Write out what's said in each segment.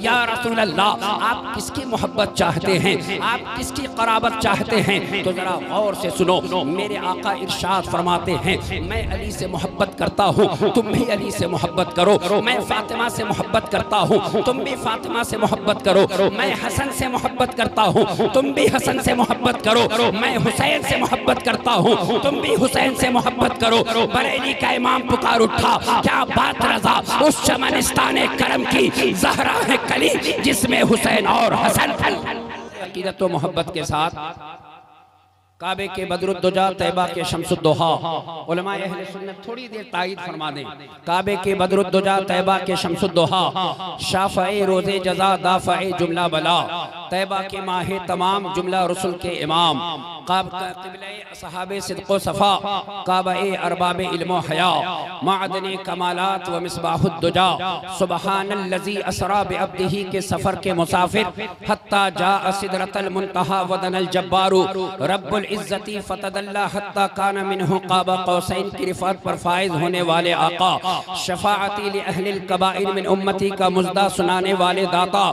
या रसूल अल्लाह आप किसकी मोहब्बत चाहते हैं, आप किसकी क़राबत चाहते हैं? तो जरा गौर से सुनो, मेरे आका इरशाद फरमाते हैं, मैं अली से मोहब्बत करता हूँ, तुम भी अली से मोहब्बत करो। मैं फातिमा से मोहब्बत करता हूँ, तुम भी फातिमा से मोहब्बत करो। मैं हसन से मोहब्बत करता हूँ, तुम भी हसन से मोहब्बत करो। मैं हुसैन से मोहब्बत करता हूँ, तुम भी हुसैन से मोहब्बत करो। बरेली का इमाम पुकार उठा, क्या बात रज़ा, उस चमनिस्तान करम की ज़हरा है कली जिसमें हुसैन और हसन। अकीदत व मोहब्बत के साथ काबे के बदरुद्दुजा, तैबा के शम्सुद्दोहा, उलमाए अहले सुन्नत थोड़ी देर तायीद फरमा दें। काबे के बदरुद्दुजा, तैबा के शम्सुद्दोहा, शाफ़ए रोज़े जज़ा, दाफ़ए जुमला बला, तैबा के माहे तमाम, जुमला रसूल के इमाम, क़िबले असहाबे सिद्क़ो सफ़ा, काबे अरबाबे इल्म हया, मादने कमालात व मिसबाहुद्दुजा, सुबहानल्लज़ी असरा बिअब्दिही के सफ़र के मुसाफिर, हत्ता जाअ सिदरतल मुंतहा वदनल जब्बारू रब्बुल इज़्ज़ती फ़तदल्ला हत्ता कान मिन्हु क़ाब क़ौसैन की रिफ़ात पर फ़ाइज़ होने वाले आका, शफ़ाअती लि अहलिल कबाइर मिन उम्मती का मुज़्दा सुनाने वाले दाता,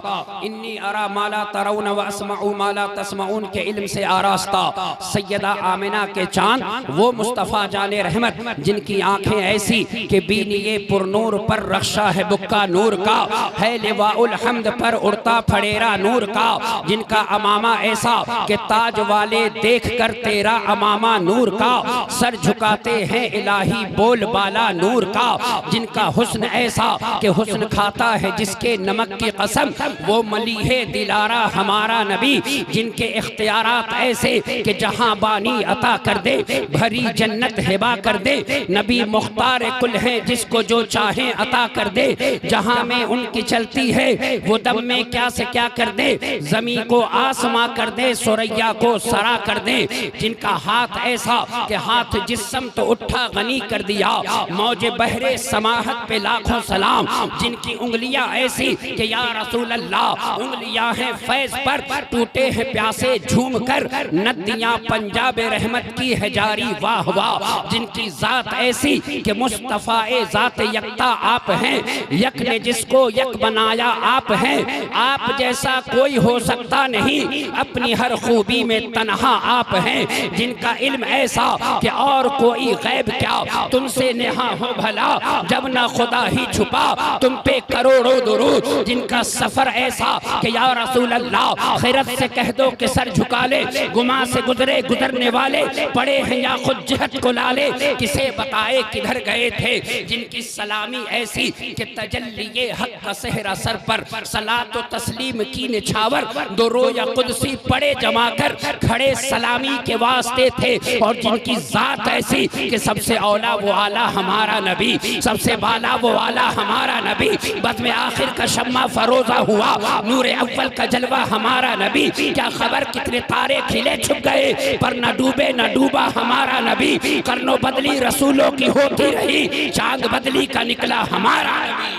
इन्नी अरा माला तरौन व अस्मउ माला तस्मऊन के इल्म से आरास्ता, सैयदा आमिना के चांद, वो मुस्तफ़ा जाने रहमत जिनकी आंखें ऐसी कि बीनिये पुरनूर पर रक्षा है बुक्का नूर का, है लिवाउल हम्द पर उड़ता फड़ेरा नूर का, जिनका अमामा ऐसा कि ताज वाले देख कर तेरा अमामा नूर का, सर झुकाते हैं इलाही बोल बाला नूर का, जिनका हुस्न ऐसा कि हुस्न खाता है जिसके नमक की कसम, वो मलीहे दिलारा हमारा नबी, जिनके इख्तियारात ऐसे कि जहां बानी अता कर दे, भरी जन्नत हिबा कर दे, नबी मुख्तार कुल है जिसको जो चाहे अता कर दे, जहां में उनकी चलती है वो दम में क्या से क्या कर दे, जमी को आसमां कर दे, सुरैया को सरा कर दे, जिनका हाथ ऐसा कि हाथ जिस्म तो उठा गनी कर दिया, मौजे बहरे समाहत पे लाखों सलाम, जिनकी उंगलियां ऐसी कि या रसूल अल्लाह उंगलियां हैं फैज पर, टूटे हैं प्यासे झूम कर, नदियां पंजाब रहमत की है जारी वाह वाह, जिनकी जात ऐसी कि मुस्तफ़ा जात यकता आप हैं, यक ने जिसको यक बनाया आप हैं, आप जैसा कोई हो सकता नहीं, अपनी हर खूबी में तन्हा आप हैं, जिनका इल्म ऐसा कि और कोई गैब क्या तुमसे नेहा हो भला, जब ना खुदा ही छुपा तुम पे करोड़ों दुरूद, जिनका सफर ऐसा कि या रसूल अल्लाह खैरत से कह दो कि सर झुका ले, गुमा से गुजरे गुजरने वाले पड़े हैं या खुद जिहत को लाले, किसे बताए किधर गए थे, जिनकी सलामी ऐसी कि तजल्ली हक का सहरा सर पर, सलात व तस्लीम की निछावर, दो रोया कुदसी पड़े जमा कर, खड़े सलामी के वास्ते थे, और जिनकी जात ऐसी कि सबसे औला वो आला हमारा नबी, सबसे बाला वो आला हमारा नबी, बद में आखिर का शम्मा फरोजा हुआ, नूरे अव्वल का जलवा हमारा नबी, क्या खबर कितने तारे खिले छुप गए, पर न डूबे न डूबा हमारा नबी, करनो बदली रसूलों की होती रही, चांद बदली का निकला हमारा नबी।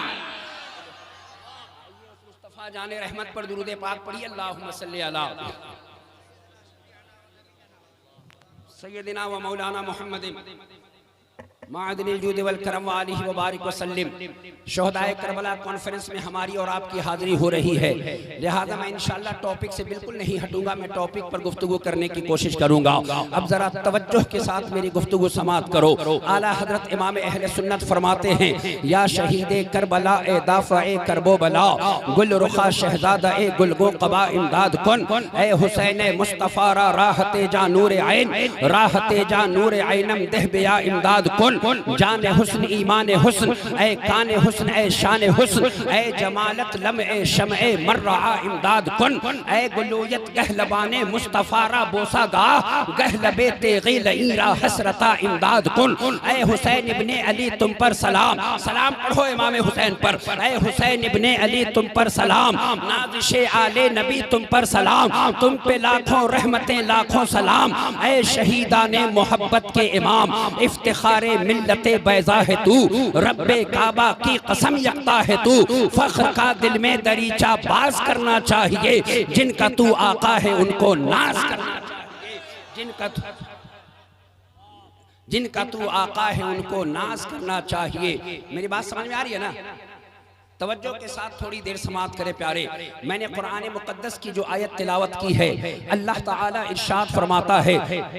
मुस्तफा जाने रहमत पर दुरूद पाक पढ़िए, अल्लाहुम्मा सल्ली अला सय्यदिना व मौलाना मुहम्मद मादनिल जूद वल करम व आलिहि व बारिक वसल्लम। शोहदाए करबला कॉन्फ्रेंस में हमारी और आपकी हाजिरी हो रही है, लिहाजा मैं इंशाअल्लाह टॉपिक से बिल्कुल नहीं हटूंगा, मैं टॉपिक पर गुफ्तगू करने की कोशिश करूंगा। अब जरा तवज्जो के साथ मेरी गुफ्तगू समाअत करो। आला हजरत इमाम अहले सुन्नत फरमाते हैं, या शहीद करबला ए दाफ़ा ए करबो बला, गुल रुखा शहजादा ए गुलगो कबा इमदाद कुन, ए हुसैन मुस्तफ़ा राहते जा नूर ऐन, राहते जा नूर ऐनम देह बिया इमदाद कुन, जान हुस्न ईमान हुस्न, ए कान हुस्न, ए शान हुस्न, ए जमालत लम ए शम ए मर्रा इमदाद कुन, ए गुलूयत गहलबाने मुस्तफारा बोसा गा, गहलबे तेगिल ईरा हसरता इमदाद कुन, ए हुसैन इब्ने अली तुम पर सलाम, सलाम पढ़ो इमाम हुसैन पर, ए हुसैन इब्ने अली तुम पर सलाम, नाज़िशे आले नबी तुम पर सलाम, तुम पे लाखों रहमतें लाखों सलाम, ए शहीदाने मोहब्बत के इमाम, इफ्तिखारे मिल्लते बैज़ा है तू, रब्बे काबा की कसम यकता है तू, फख्र का दिल में दरीचा बाज करना चाहिए, जिनका तू आका है उनको नाज करना चाहिए, जिनका तू आका है उनको नाज करना चाहिए। मेरी बात समझ में आ रही है ना? तवज्जो के साथ थोड़ी देर समाअत करें प्यारे। मैंने कुरान मुकद्दस की जो आयत तिलावत की है, अल्लाह ताला इरशाद फरमाता है,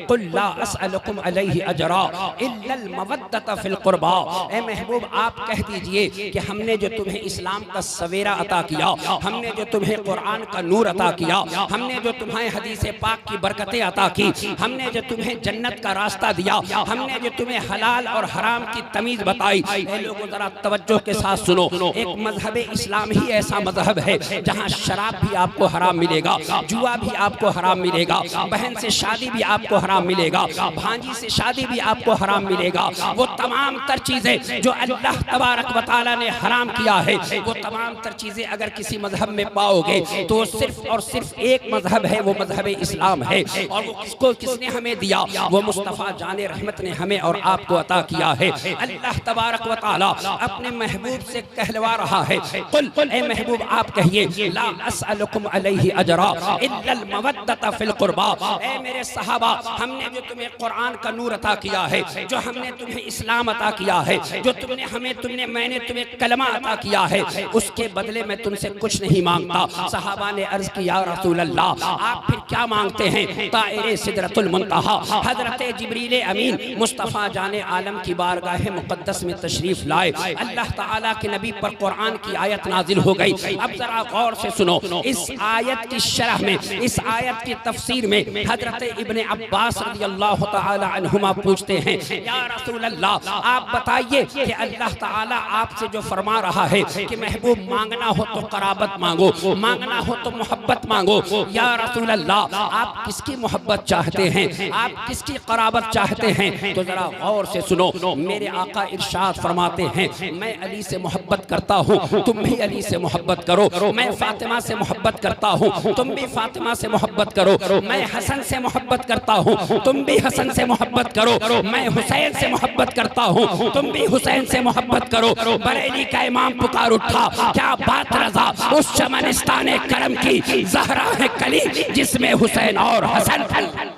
कुल ला अस्अलुकुम अलैहि अजरा इल्लल मवद्दत फिल कुर्बा। ए महबूब आप कह दीजिए कि हमने जो तुम्हें इस्लाम का सवेरा अता किया, हमने जो तुम्हें कुरान का नूर अता किया, हमने जो तुम्हें हदीस पाक की बरकतें अता की, हमने जो तुम्हें जन्नत का रास्ता दिया, हमने जो तुम्हें हलाल और हराम की तमीज बताई। ए लोगों जरा तवज्जो के साथ सुनो, एक मजहब इस्लाम ही ऐसा मजहब है जहाँ शराब भी आपको हराम मिलेगा, जुआ भी आपको हराम मिलेगा, बहन से शादी भी आपको हराम मिलेगा, भांजी से शादी भी आपको हराम मिलेगा। वो तमाम तर चीजें जो अल्लाह तबारक व तआला ने हराम किया है, वो तमाम तर चीजें अगर किसी मजहब में पाओगे तो सिर्फ और सिर्फ एक मजहब है, वो मजहब इस्लाम है। और वो किसको किसने हमें दिया? वो मुस्तफ़ा जाने रहमत ने हमें और आपको अता किया है। अल्लाह तबारक व तआला अपने महबूब से कहलवा रहा है, कुल ए महबूब आप कहिए, ला अस्अलुकुम अलैहि अजरा इल्लल मवद्दत फिल कुर्बा। ए मेरे सहाबा, हमने जो तुम्हें कुरान का नूर अता किया है, जो हमने तुम्हें इस्लाम अता किया है, जो मैंने तुम्हें कलमा अता किया है, उसके बदले में तुमसे कुछ नहीं मांगता। सहाबा ने अर्ज किया, या रसूल अल्लाह, आप फिर क्या मांगते हैं? ताइरे सिदरतुल मुंतहा, हजरत जिब्रील अमीन मुस्तफ़ा जाने आलम की बारगाह मुक़द्दस में तशरीफ लाए। अल्लाह ताला के नबी पर कुरान की आयत नाजिल हो गई। अब जरा गौर से सुनो, इस आयत की शरह में, इस आयत की तफसीर में हजरत इब्ने अब्बास रज़ियल्लाहु ताला अन्हुमा पूछते हैं, या रसूल अल्लाह, आप बताइए कि अल्लाह ताला आपसे जो फरमा रहा है कि महबूब मांगना हो तो कराबत मांगो, मांगना हो तो मोहब्बत मांगो, या रसूल अल्लाह आप किसकी मोहब्बत चाहते हैं, आप किसकी कराबत चाहते हैं? तो जरा गौर से सुनो, मेरे आका इरशाद फरमाते हैं, मैं अली से मोहब्बत करता हूँ, तुम भी अली से मोहब्बत करो। मैं फातिमा से मोहब्बत करता हूँ, तुम भी फातिमा से मोहब्बत करो। मैं हसन से मोहब्बत करता हूँ, तुम भी हसन से मोहब्बत करो। मैं हुसैन से मोहब्बत करता हूँ, तुम भी हुसैन से मोहब्बत करो। बरेली का इमाम पुकार उठा, क्या बात रज़ा, उस चमनिस्तान करम की ज़हरा है कली जिसमें हुसैन और हसन।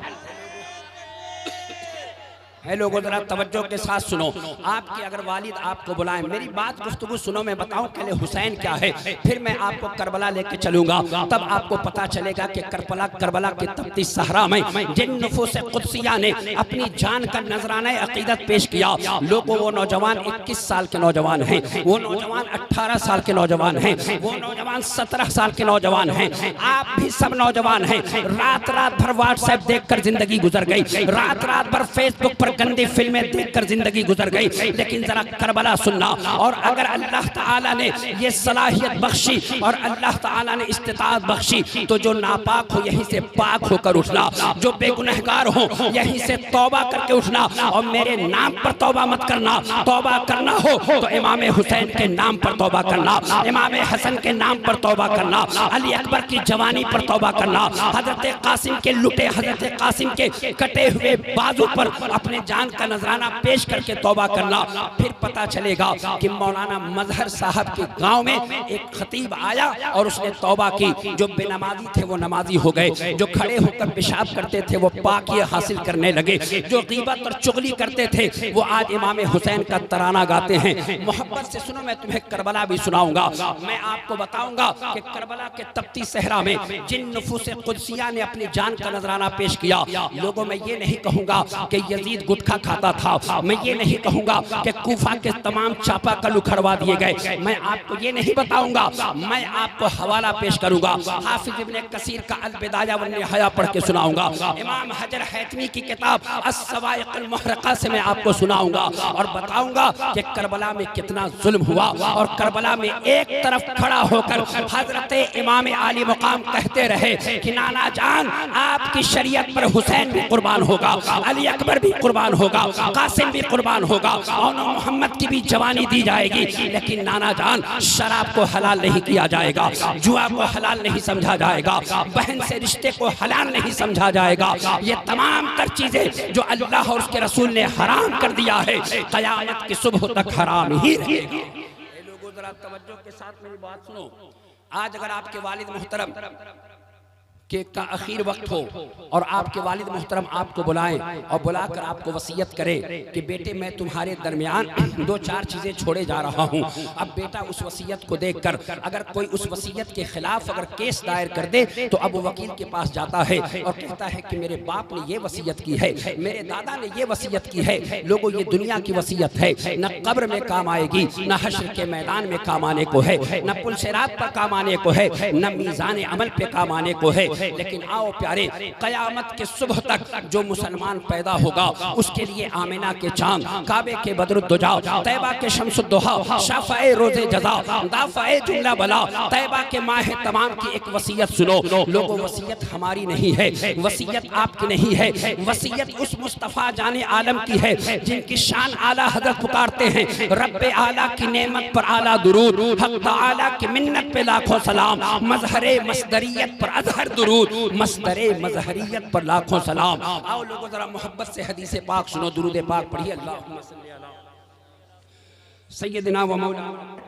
है लोगों जरा तवज्जो के साथ सुनो, आपके अगर वालिद आपको बुलाएं, मेरी बात गुफ्तगू सुनो, मैं बताऊं पहले हुसैन क्या है, फिर मैं आपको करबला लेके चलूंगा। तब आपको पता चलेगा कि करबला के तपती सहरा में जिन नुफूस कुदसिया ने अपनी जान का नजराना अकीदत पेश किया, लोगों वो नौजवान 21 साल के नौजवान हैं, वो नौजवान 18 साल के नौजवान हैं, वो नौजवान 17 साल के नौजवान हैं, आप भी सब नौजवान हैं। रात रात भर व्हाट्सएप देखकर जिंदगी गुजर गई, रात रात भर फेसबुक पर गंदी फिल्में देखकर जिंदगी गुजर गई। लेकिन जरा करबला सुनना, और अगर अल्लाह ताला ने ये सलाहियत बख्शी और अल्लाह ताला ने इस्तिताअत बख्शी, तो जो नापाक हो यहीं से पाक होकर उठना, जो बेगुनहगार हो यहीं से तौबा करके उठना। और मेरे नाम पर तौबा मत करना, तौबा करना हो तो इमाम हुसैन के नाम पर तौबा करना, इमाम हसन के नाम पर तौबा करना, अली अकबर की जवानी पर तौबा करना, हजरत कासिम के लुटे, हजरत कासिम के कटे हुए बाजू पर अपने जान का नजराना पेश करके तौबा करना। फिर पता चलेगा कि मौलाना मजहर साहब के गांव में एक खतीब आया और उसने तौबा की। जो बेनमाजी थे वो नमाजी हो गए, जो खड़े होकर पेशाब करते थे वो पाकी हासिल करने लगे, जो गीबत और चुगली करते थे वो आज इमाम हुसैन का तराना गाते हैं। मोहब्बत से सुनो, मैं तुम्हें करबला भी सुनाऊंगा। मैं आपको बताऊंगा कि करबला के तपती सहरा में जिन नुफूस कुदसिया ने अपनी जान का नजराना पेश किया, लोगों में ये नहीं कहूंगा कि यजीद गुटखा खाता था, मैं ये नहीं कहूंगा कि कूफा के तमाम चापा कल उखड़वा दिए गए, मैं आपको ये नहीं बताऊंगा। मैं आपको हवाला पेश करूंगा, हाफिज इब्ने कसीर का अल बिदाया वन निहाया पढ़ के सुनाऊंगा, इमाम हजर हैतमी की किताब अस्सवाइक़ अल मुहरक़ा से मैं आपको सुनाऊंगा और बताऊंगा कि करबला में कितना जुल्म हुआ। और करबला में एक तरफ खड़ा होकर हजरत इमाम आली मुकाम कहते रहे कि नाना जान आपकी शरीयत पर हुसैन भी कुर्बान होगा, अली अकबर भी कुर्बान होगा, कासिम भी कुर्बान होगा, और मोहम्मद की भी जवानी दी जाएगी। लेकिन नाना जान शराब को हलाल नहीं किया जाएगा, जुआ को हलाल नहीं समझा जाएगा, बहन से रिश्ते को हलाल नहीं समझा जाएगा। ये तमाम तर चीजें जो अल्लाह और उसके रसूल ने हराम कर दिया है, क़यामत की सुबह तक हराम ही रहेगी। लोगों जरा तवज्जो के साथ मेरी बात सुनो। आज अगर आपके वालिद मुहतरम कि का आखिर वक्त हो और आपके वालिद मोहतरम आपको बुलाएं और बुलाकर आपको वसीयत करें कि बेटे मैं तुम्हारे दरमियान 2-4 चीज़ें छोड़े जा रहा हूं। अब बेटा उस वसीयत को देखकर अगर कोई उस वसीयत के खिलाफ अगर केस दायर कर दे तो अब वो वकील के पास जाता है और कहता है कि मेरे बाप ने ये वसीयत की है, मेरे दादा ने ये वसीयत की है। लोगों ये दुनिया की वसीयत है, न कब्र में काम आएगी, न हश्र के मैदान में काम आने को है, न पुल सिरात पर काम आने को है, न मीज़ान अमल पे काम आने को है। लेकिन आओ प्यारे, कयामत के सुबह तक जो मुसलमान पैदा होगा उसके लिए आमिना के चांद, काबे के बदरुद्दुजा, तैबा के शम्सुद्दुहा, शाफ़ए रोज़े जज़ा, दाफ़ए जुमला बला, तैबा के माह तमाम की एक वसीयत सुनो। लोगों वसीयत हमारी नहीं है, वसीयत आपकी नहीं है, वसीयत उस मुस्तफ़ा जाने आलम की है जिनकी शान आला हज़रत पुकारते हैं। रब्बे आला की नेमत पर आला दुरूद, हक़ तआला की मिन्नत पे लाखों सलाम, मज़हरे मस्दरियत पर अज़हर दुरूद, मस्दरे मज़हरियत पर लाखों सलाम। आओ लोगों जरा मोहब्बत से हदीस पाक सुनो, दुरूद पाक पढ़िए। अल्लाहुम्मा सल्ली अला सय्यदिना व मौलाना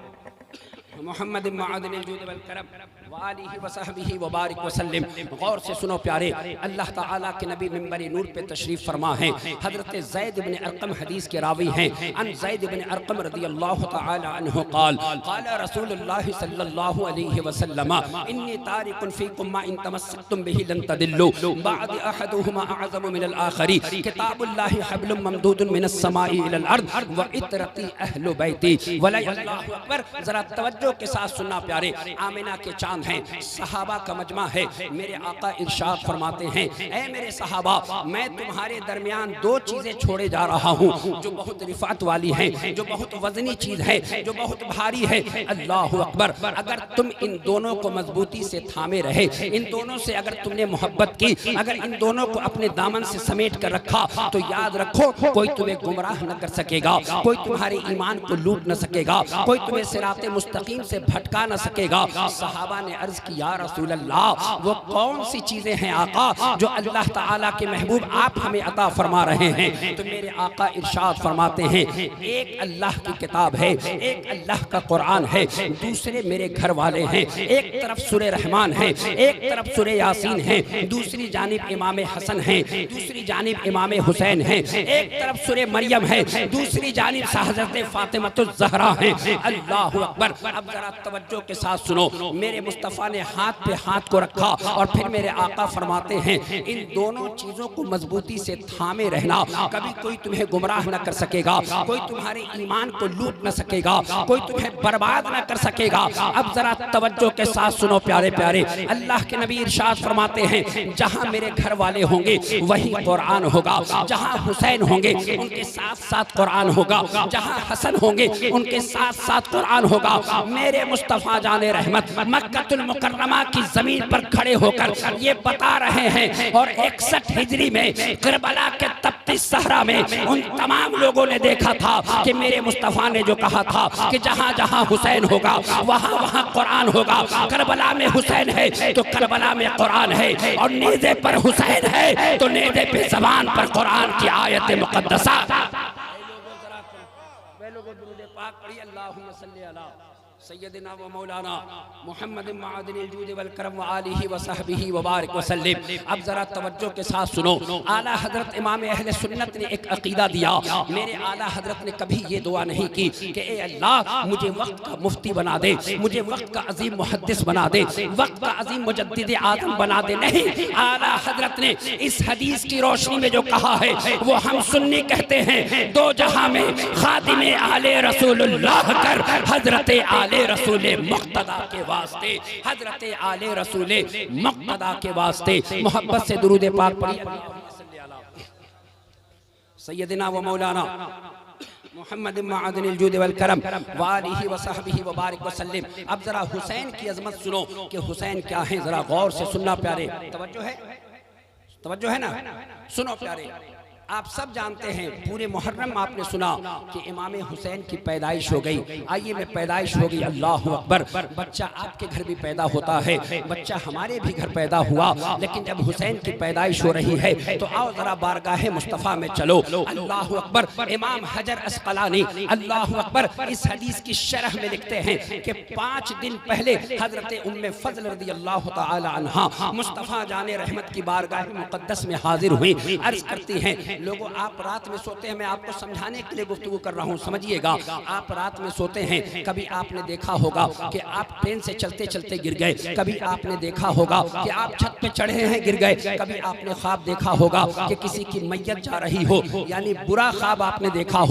मुहम्मद मअदनिल जूद वल करम व आलिहि व सहबिहि व बारिक व सल्लिम। गौर से सुनो प्यारे, अल्लाह ताला के नबी मिंबर नूर पे तशरीफ फरमा है। हजरत ज़ैद इब्न अरक़म हदीस के रावी हैं। अन ज़ैद इब्न अरक़म रज़ियल्लाहु तआला अन्हु क़ाल क़ाल रसूलुल्लाह सल्लल्लाहु अलैहि वसल्लम इन्नी तारिकुन फ़ीकुम मा इन तमस्सकतुम बिही लन तदिल्लु बअद अहदुहुमा अअज़मु मिनल आखरी किताबुल्लाहि हब्लुम ममदूदुन मिनस समाई इलल अर्द व इतरती अहलु बैती वला। अल्लाहु अकबर। जरा तवज्जो के साथ सुनना प्यारे, आमिना के चांद हैं, सहाबा का मजमा है। मेरे आका इरशाद फरमाते हैं, ऐ मेरे सहाबा, मैं तुम्हारे दरमियान 2 चीजें छोड़े जा रहा हूँ जो बहुत रिफात वाली हैं, जो बहुत वजनी चीज है, जो बहुत भारी है। अल्लाहु अकबर। अगर तुम इन दोनों को मजबूती से थामे रहे, इन दोनों से अगर तुमने मोहब्बत की, अगर इन दोनों को अपने दामन से समेट कर रखा तो याद रखो कोई तुम्हें गुमराह न कर सकेगा, कोई तुम्हारे ईमान को लूट न सकेगा, कोई तुम्हें सिराते मुस्तकीम से भटका न सकेगा। सहाबा ने अर्ज की, या रसूल अल्लाह, वो कौन सी चीजें हैं आका जो अल्लाह ताला के महबूब आप हमें अता फरमा रहे हैं? तो मेरे आका इरशाद फरमाते हैं, एक अल्लाह की किताब है, एक अल्लाह का कुरान है, दूसरे मेरे घर वाले हैं। एक तरफ सूरे रहमान है, एक तरफ सूरे यासीन है, दूसरी जानिब इमाम हसन है, दूसरी जानिब इमाम हुसैन है। एक तरफ सूरे मरियम है, दूसरी जानिब हज़रत फातिमतुज़ ज़हरा है। अल्लाहु अकबर। अब जरा तवज्जो के साथ सुनो, मेरे मुस्तफ़ा ने हाथ पे हाथ को रखा और फिर मेरे आका फरमाते हैं, इन दोनों चीजों को मजबूती से थामे रहना, कभी कोई तुम्हें गुमराह न कर सकेगा, कोई तुम्हारे ईमान को लूट न सकेगा, कोई तुम्हें बर्बाद न कर सकेगा। अब जरा तवज्जो के साथ सुनो प्यारे प्यारे, अल्लाह के नबी इरशाद फरमाते हैं, जहां मेरे घर वाले होंगे वहीं कुरान होगा, जहां हुसैन होंगे उनके साथ साथ कुरान होगा, जहां हसन होंगे उनके साथ साथ कुरान होगा। मेरे मुस्तफ़ा जाने रहमत मक्कतुल मुकर्रमा की जमीन पर खड़े होकर ये बता रहे हैं और 61 हिजरी में करबला के तपती सहरा में उन तमाम लोगों ने देखा था कि मेरे मुस्तफ़ा ने जो कहा था कि जहां जहां हुसैन होगा वहां वहां कुरान होगा। करबला में हुसैन है तो करबला में कुरान है, और नेज़े पर हुसैन है तो नेज़े पे ज़बान पर कुरान की आयत मुक़द्दसा। अल्लाहुम्मा सल्ली अला सय्यदिना व मौलाना मुहम्मद मअदनिल जूद वल करम व आलिहि व सहबिहि व बारिक व सल्लिम। अब जरा तवज्जो के साथ सुनो, आला हजरत इमाम अहले सुन्नत ने एक अकीदा दिया। मेरे आला हजरत ने कभी ये दुआ नहीं की कि ए अल्लाह मुझे वक्त का मुफ्ती बना दे, मुझे वक्त का अजीम मुहद्दिस बना दे, वक्त का अजीम मुजद्दिद आज़म बना दे। नहीं, आला हजरत ने इस हदीस की रोशनी में जो कहा है वो हम सुन्नी कहते हैं, दो जहां में खादिमे आले रसूलुल्लाह कर हजरत आले रसूले मुक्तदा के वास्ते, हजरत आले रसूले मुक्तदा के वास्ते मोहब्बत से दुरूद पाक पढ़िए। सय्यदिना व मौलाना मुहम्मद मअदनिल जूद वल करम व आलिहि व सहबिहि व बारिक व सल्लिम। अब जरा हुसैन की अजमत सुनो कि हुसैन क्या है, जरा गौर से सुनना प्यारे। तवज्जो है, तवज्जो है ना? सुनो प्यारे, आप सब जानते हैं पूरे मुहर्रम आपने सुना कि इमाम हुसैन की पैदाइश हो गई। आइए में पैदाइश हो गई, अल्लाह अकबर। बच्चा आपके घर भी पैदा होता है, बच्चा हमारे भी घर पैदा हुआ, लेकिन जब हुसैन की पैदाइश हो रही है तो आओ जरा बारगाह मुस्तफ़ा में चलो। अल्लाह अकबर। इमाम हजर अस्क़लानी अल्लाह अकबर इस हदीस की शरह में लिखते हैं कि 5 दिन पहले हजरत उम्मे फज़ल रज़ी अल्लाह तआला अन्हा मुस्तफ़ा जाने रहमत की बारगाह मुक़द्दस में हाजिर हुई। अर्ज़ करती हैं, लोगों आप रात में सोते हैं, मैं आपको समझाने के लिए गुफ्तगू कर रहा हूँ, समझिएगा। आप रात में सोते हैं, कभी आपने देखा होगा कि आप ट्रेन से चलते चलते गिर गए, कभी आपने देखा होगा कि आप छत पे चढ़े हैं गिर गए, कभी आपने ख्वाब देखा होगा कि किसी की मैयत जा रही हो, यानी बुरा ख्वाब आपने देखा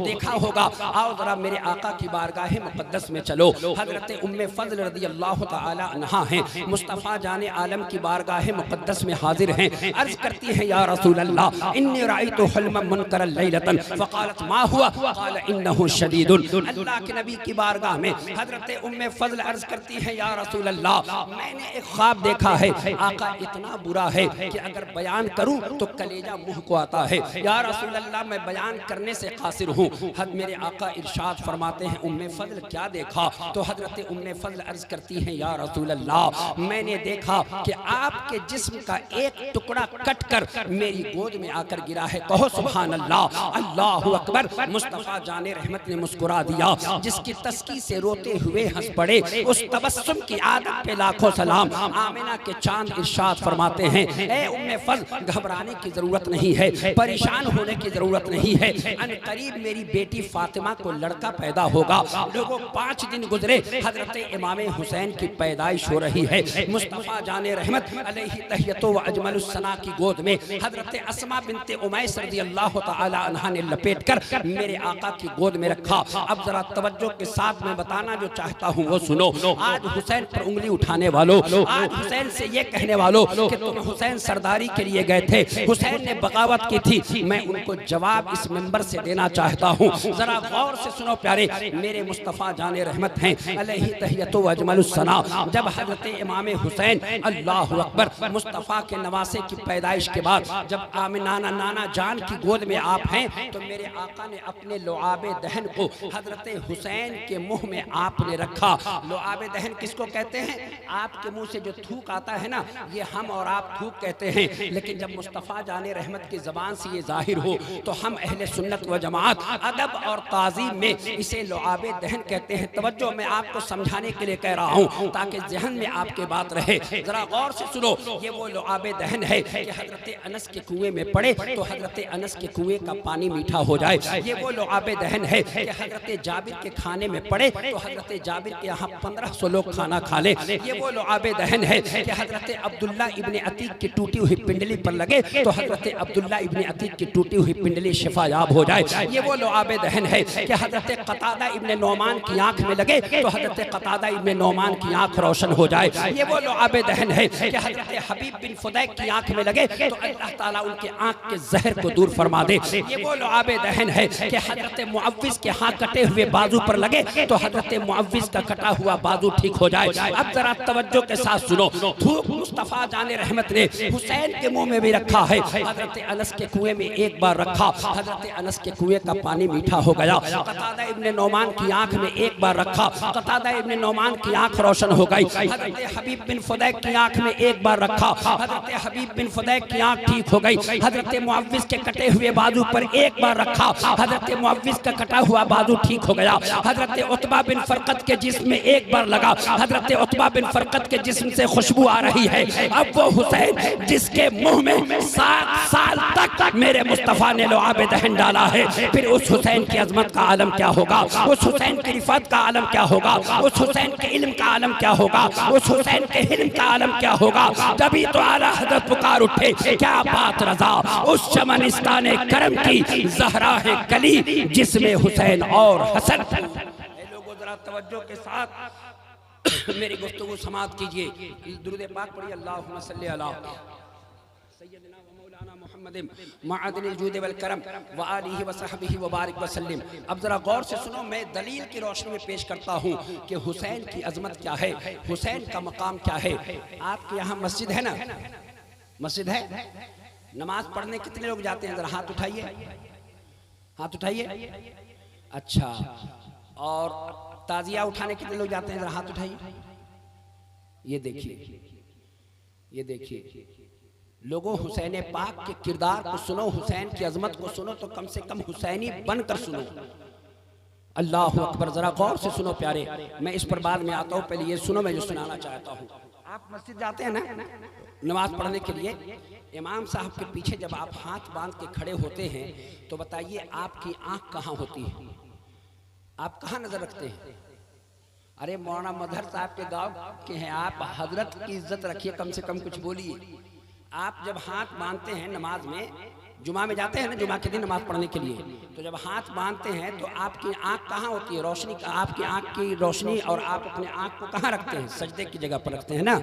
देखा होगा। आओ जरा मेरे आका की बारगाह मुक़द्दस में चलो। हजरत उम्मे फज़ल रज़ी अल्लाह तआला अन्हा हैं, मुस्तफ़ा जाने आलम की बारगाह मुक़द्दस में हाजिर हैं। अर्ज़ करती हैं, या रसूल अल्लाह इन्नी राइतु हुल्मन मुनकरन लैलतन फ़क़ालत मा हुआ क़ाल इन्नहु शदीदुन। अल्लाह के नबी की बारगाह में हजरत उम्मे फज़ल अर्ज़ करती है, या रसूल अल्लाह मैंने एक ख्वाब देखा है, आका इतना बुरा है कि अगर बयान करूं तो कलेजा मुंह को आता है। या रसूल अल्लाह मैं बयान करने से कासिर हूँ। मेरे आका इरशाद फरमाते हैं, उम्मे फज़ल क्या देखा? तो हजरत उम्मे फज़ल अर्ज़ करती हैं, या रसूल अल्लाह मैंने देखा कि आपके जिस्म का एक टुकड़ा कट कर मेरी गोद में आकर गिरा है। कहो सुभान अल्लाह, अल्लाहु अकबर। मुस्तफ़ा जाने रहमत ने मुस्कुरा दिया, जिसकी तस्की से रोते हुए हंस पड़े, उस तबस्सुम की आदत पे लाखों सलाम। आमिना के चांद इरशाद फरमाते हैं, ए उम्मे फज़ल घबराने की जरूरत नहीं है, परेशान होने की जरूरत नहीं है, अन करीब मेरी बेटी फातिमा को लड़का पैदा होगा। लोगों 5 दिन गुजरे, हजरत इमाम हुसैन की पैदाइश हो रही है। मुस्तफ़ा जाने रहमत अलैहि तहियतो व अजमलुस सना की गोद में हजरत अस्मा बिनते उमैस रज़ी अल्लाह तआला अन्हा ने लपेट कर मेरे आका की गोद में रखा। अब जरा तवज्जो के साथ मैं बताना जो चाहता हूँ वो सुनो। आज हुसैन पर उंगली उठाने वालों, आज हुसैन से ये कहने वालों कि तुम हुसैन सरदारी के लिए गए थे, हुसैन ने बगावत की थी, मैं उनको जवाब इस मिंबर से देना चाहता हूँ। जरा गौर से सुनो प्यारे, मेरे मुस्तफ़ा जाने रहमत हैं अलैहि तहियतो व अजमलुस सना। जब हजरत इमाम हुसैन अल्लाहु अकबर मुस्तफ़ा के नवासे की पैदाइश के बाद जब नाना जान की गोद में आप हैं, तो मेरे आका ने अपने लुआबे दहन को हजरत हुसैन के मुंह में आपने रखा। लुआबे दहन किसको कहते हैं? आपके मुंह से जो थूक आता है ना, ये हम और आप थूक कहते हैं, लेकिन जब मुस्तफ़ा जाने रहमत की ज़बान से ये जाहिर हो तो हम अहले सुन्नत व जमात अदब और ताज़ीम में इसे लुआबे दहन कहते हैं। तवज्जो मैं आपको समझाने के लिए कह रहा हूँ ताकि जहन में आपके बात रहे। जरा गौर से सुनो, ये वो लुआबे दहन है कि हजरत अनस के कुएं में पड़े तो हजरत अनस के कुएं का पानी मीठा हो जाए। ये वो लुआबे दहन है कि हजरत जाबिर के खाने में पड़े तो हजरत जाबिर के यहाँ 1500 लोग खाना खा ले। ये वो लुआबे दहन है कि हजरत अब्दुल्ला इब्ने अतीक की टूटी हुई पिंडली पर लगे तो हजरत अब्दुल्ला इब्ने अतीक की टूटी हुई पिंडली शिफायाब हो जाए। ये वो लुआबे दहन है कि हजरत कतादा इब्ने नौमान की आंख में लगे तो हजरत कतादा इब्ने नौमान की आंख रोशन हो जाए। ये वो लुआबे दहन है कि हजरत हबीब बिन फुदैक की आंख में लगे तो अल्लाह ताला उनके आंख के जहर को दूर फरमा दे। ये वो लुआबे दहन है कि हजरत मुअव्विज के हाथ कटे हुए बाजू पर लगे तो हजरत मुअव्विज का कटा हुआ बाजू ठीक हो जाए। अब जरा तवज्जो के साथ सुनो, थूक मुस्तफ़ा जाने रहमत ने हुसैन के मुंह में भी रखा है, हजरत अनस के कुएं में एक बार रखा, हजरत अनस के कुएं का पानी मीठा हो गया। कतादा इब्ने नौमान की आंख में एक बार रखा, कतादा इब्ने नौमान की आंख रोशन हो गई। हजरत हबीब बिन फुदैक की आंख में एक बार रखा, हजरत हबीब बिन फुदैक की आंख ठीक हो गई। हजरत मुअव्विज के कटे हुए बाजू पर एक बार रखा, हजरत मुअव्विज का कटा हुआ बाजू ठीक हो गया। हजरत उतबा बिन फरकत के जिस्म में एक बार लगा, हजरत उतबा बिन फरकत के जिस्म से खुशबू आ रही है। अब वो हुसैन जिसके मुंह में 7 साल तक मेरे मुस्तफ़ा ने लुआबे दहन डाला है, फिर उस हुसैन की अजमत का आलम क्या होगा, उस हुसैन की रिफत का आलम क्या होगा, उस हुसैन के इल्म का आलम क्या होगा, उस हुसैन के हिल्म का आलम क्या होगा। तभी तो आला हज़रत पुकार उठे, क्या बात रज़ा उस चमनिस्तान करम की ज़हरा है कली जिसमें हुसैन और हसन। लोगों जरा तवज्जो के साथ मेरी गुफ्तगू समाप्त कीजिए। दुरूद पाक पढ़िए, अल्लाहुम्मा सल्ली अला सय्यदना व मौलाना मुहम्मदिन मअदिनिल जूद वल करम व आलिहि व सहबिहि व बारिक व सल्लिम। अब जरा गौर से सुनो, मैं दलील की रोशनी में पेश करता हूँ कि हुसैन की अजमत क्या है, हुसैन का मकाम क्या है। आपके यहाँ मस्जिद है ना, मस्जिद है, नमाज पढ़ने कितने लोग जाते हैं? जरा हाथ उठाइए, हाथ उठाइए। अच्छा, और ताजिया उठाने कितने लोग जाते हैं? जरा हाथ उठाइए। ये देखिए, ये देखिए लोगों, हुसैन पाक के किरदार को सुनो, हुसैन की अजमत को सुनो, तो कम से कम हुसैनी बनकर सुनो। अल्लाह अकबर, जरा गौर से सुनो प्यारे। मैं इस पर बाद में आता हूँ, पहले ये सुनो मैं जो सुनाना चाहता हूँ। आप मस्जिद जाते हैं ना नमाज पढ़ने के लिए, इमाम साहब के पीछे जब आप हाथ बांध के खड़े होते हैं तो बताइए आपकी आंख कहाँ होती है? आप कहाँ नजर रखते हैं? अरे मौलाना मदहर साहब के गांव के हैं आप, हजरत की इज्जत रखिए, कम से कम कुछ बोलिए। आप जब हाथ बांधते हैं नमाज में, जुमा में जाते हैं ना, जुमा के दिन नमाज पढ़ने के लिए, तो जब हाथ बांधते हैं तो आपकी आंख कहाँ होती है? रोशनी का, आपकी आंख की रोशनी, और आप अपने आंख को कहाँ रखते हैं? सजदे की जगह पर रखते हैं ना,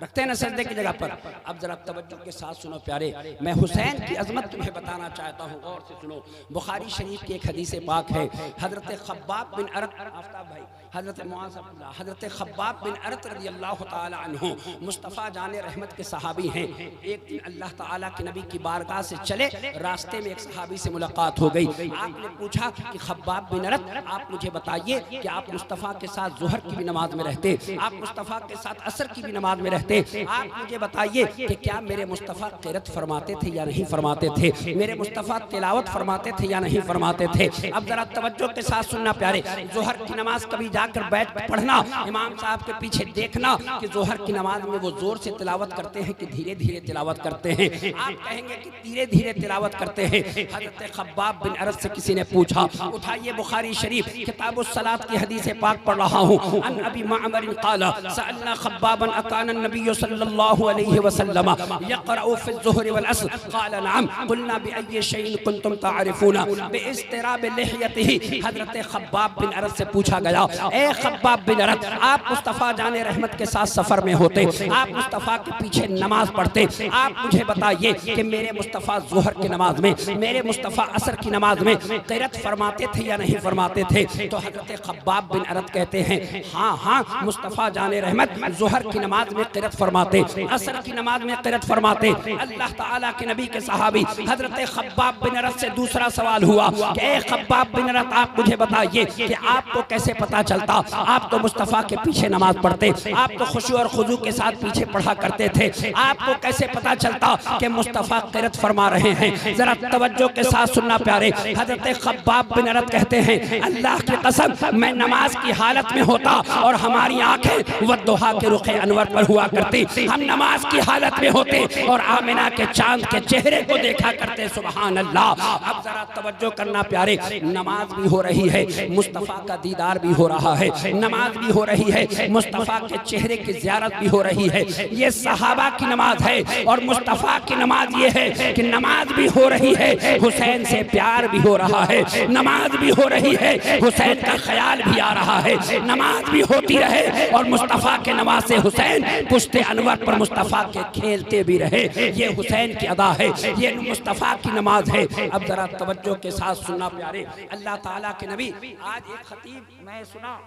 रखते हैं ना सजदे की जगह पर। अब जरा तवज्जो के साथ सुनो प्यारे, मैं हुसैन की अजमत तुम्हें बताना चाहता हूँ, गौर से सुनो। बुखारी शरीफ की एक हदीस पाक है, हजरत खब्बाब बिन अरत, आफ्ताब भाई, हजरत खब्बाब बिन अरत रज़ी अल्लाह ताला अन्हु मुस्तफ़ा जाने रहमत के सहाबी हैं। एक दिन अल्लाह ताला के नबी की बारगाह से चले, रास्ते में एक सहाबी से मुलाकात हो गई। आपने पूछा कि खब्बाब बिन अरत, आप मुझे बताइए कि आप मुस्तफ़ा के साथ ज़ोहर की भी नमाज में रहते, आप मुस्तफ़ा के साथ असर की भी नमाज में रहते, आप मुझे बताइए कि क्या मेरे मुस्तफ़ा क़िरात फरमाते थे या नहीं फरमाते थे? मेरे मुस्तफ़ा तिलावत फरमाते थे या नहीं फरमाते थे? अब जरा तवज्जो के साथ सुनना प्यारे, ज़ोहर की नमाज कभी जाकर बैठ पढ़ना, इमाम साहब के पीछे देखना कि ज़ोहर की नमाज में वो जोर से तिलावत करते हैं कि धीरे धीरे तिलावत करते हैं। आप कहेंगे कि धीरे धीरे तिलावत करते हैं। हज़रत खब्बाब बिन अरत से किसी ने पूछा, उठाइए बुखारी शरीफ किताबुस सलात की हदीस पाक पढ़ रहा हूँ। अन अबी मअमर क़ाला सअलना खब्बाबन अकान नबी सल्लल्लाहु अलैहि वसल्लम यक़रअु फ़ी ज़ुहर वल असर क़ाल नअम क़ुलना बिअय्यि शैइन कुन्तुम तअरिफ़ूना बिइस्तिराब लिह्यतिही। हज़रत खब्बाब बिन अरत से पूछा गया, ए खब्बाब बिन अरत, आप मुस्तफ़ा जाने रहमत के साथ सफ़र में होते, आप मुस्तफ़ा के पीछे नमाज पढ़ते, आप मुझे बताइए कि मेरे मुस्तफ़ा ज़ुहर की नमाज में, मेरे मुस्तफ़ा असर की नमाज में क़िरात फरमाते थे या नहीं फरमाते थे? तो हज़रत खब्बाब बिन अरत कहते हैं, हाँ हाँ, मुस्तफ़ा जाने रहमत ज़ुहर की नमाज में क़िरात फरमाते, असर की नमाज में क़िरात फरमाते। अल्लाह ताला के नबी के सहाबी हज़रत खब्बाब बिन अरत से दूसरा सवाल हुआ कि ए खब्बाब बिन अरत, आप मुझे बताइए कि आपको कैसे पता चलता? आप तो मुस्तफ़ा के पीछे नमाज पढ़ते, आप तो खुशू और खुजू के साथ पीछे पढ़ा करते थे, आपको कैसे पता चलता कि मुस्तफ़ा क़िरात फरमा रहे हैं? जरा तवज्जो के साथ सुनना प्यारे। हज़रत खब्बाब बिन अरत कहते हैं, अल्लाह की कसम, मैं नमाज की हालत में होता और हमारी आंखें वद्दुहा के रुखे अनवर पर हुआ करती, हम नमाज की हालत में होते और आमिना के चांद के चेहरे को देखा करते। सुभान अल्लाह। अब जरा तवज्जो करना प्यारे, नमाज भी हो रही है, मुस्तफ़ा का दीदार भी हो रहा है, नमाज भी हो रही है, मुस्तफ़ा के चेहरे की ज़ियारत भी हो रही है। ये सहाबा की नमाज है और मुस्तफ़ा की नमाज ये है कि नमाज भी हो रही है, हुसैन से प्यार भी हो रहा है, नमाज भी हो रही है, हुसैन का ख्याल भी आ रहा है, नमाज भी होती रहे और मुस्तफ़ा के नमाज से हुसैन पुश्ते अनवर पर मुस्तफ़ा के खेलते भी रहे। ये हुसैन की अदा है, ये मुस्तफ़ा की नमाज है। अब जरा तवज्जो के साथ सुनना प्यारे, अल्लाह ताला के नबी, आज एक खतीब मैं सुना,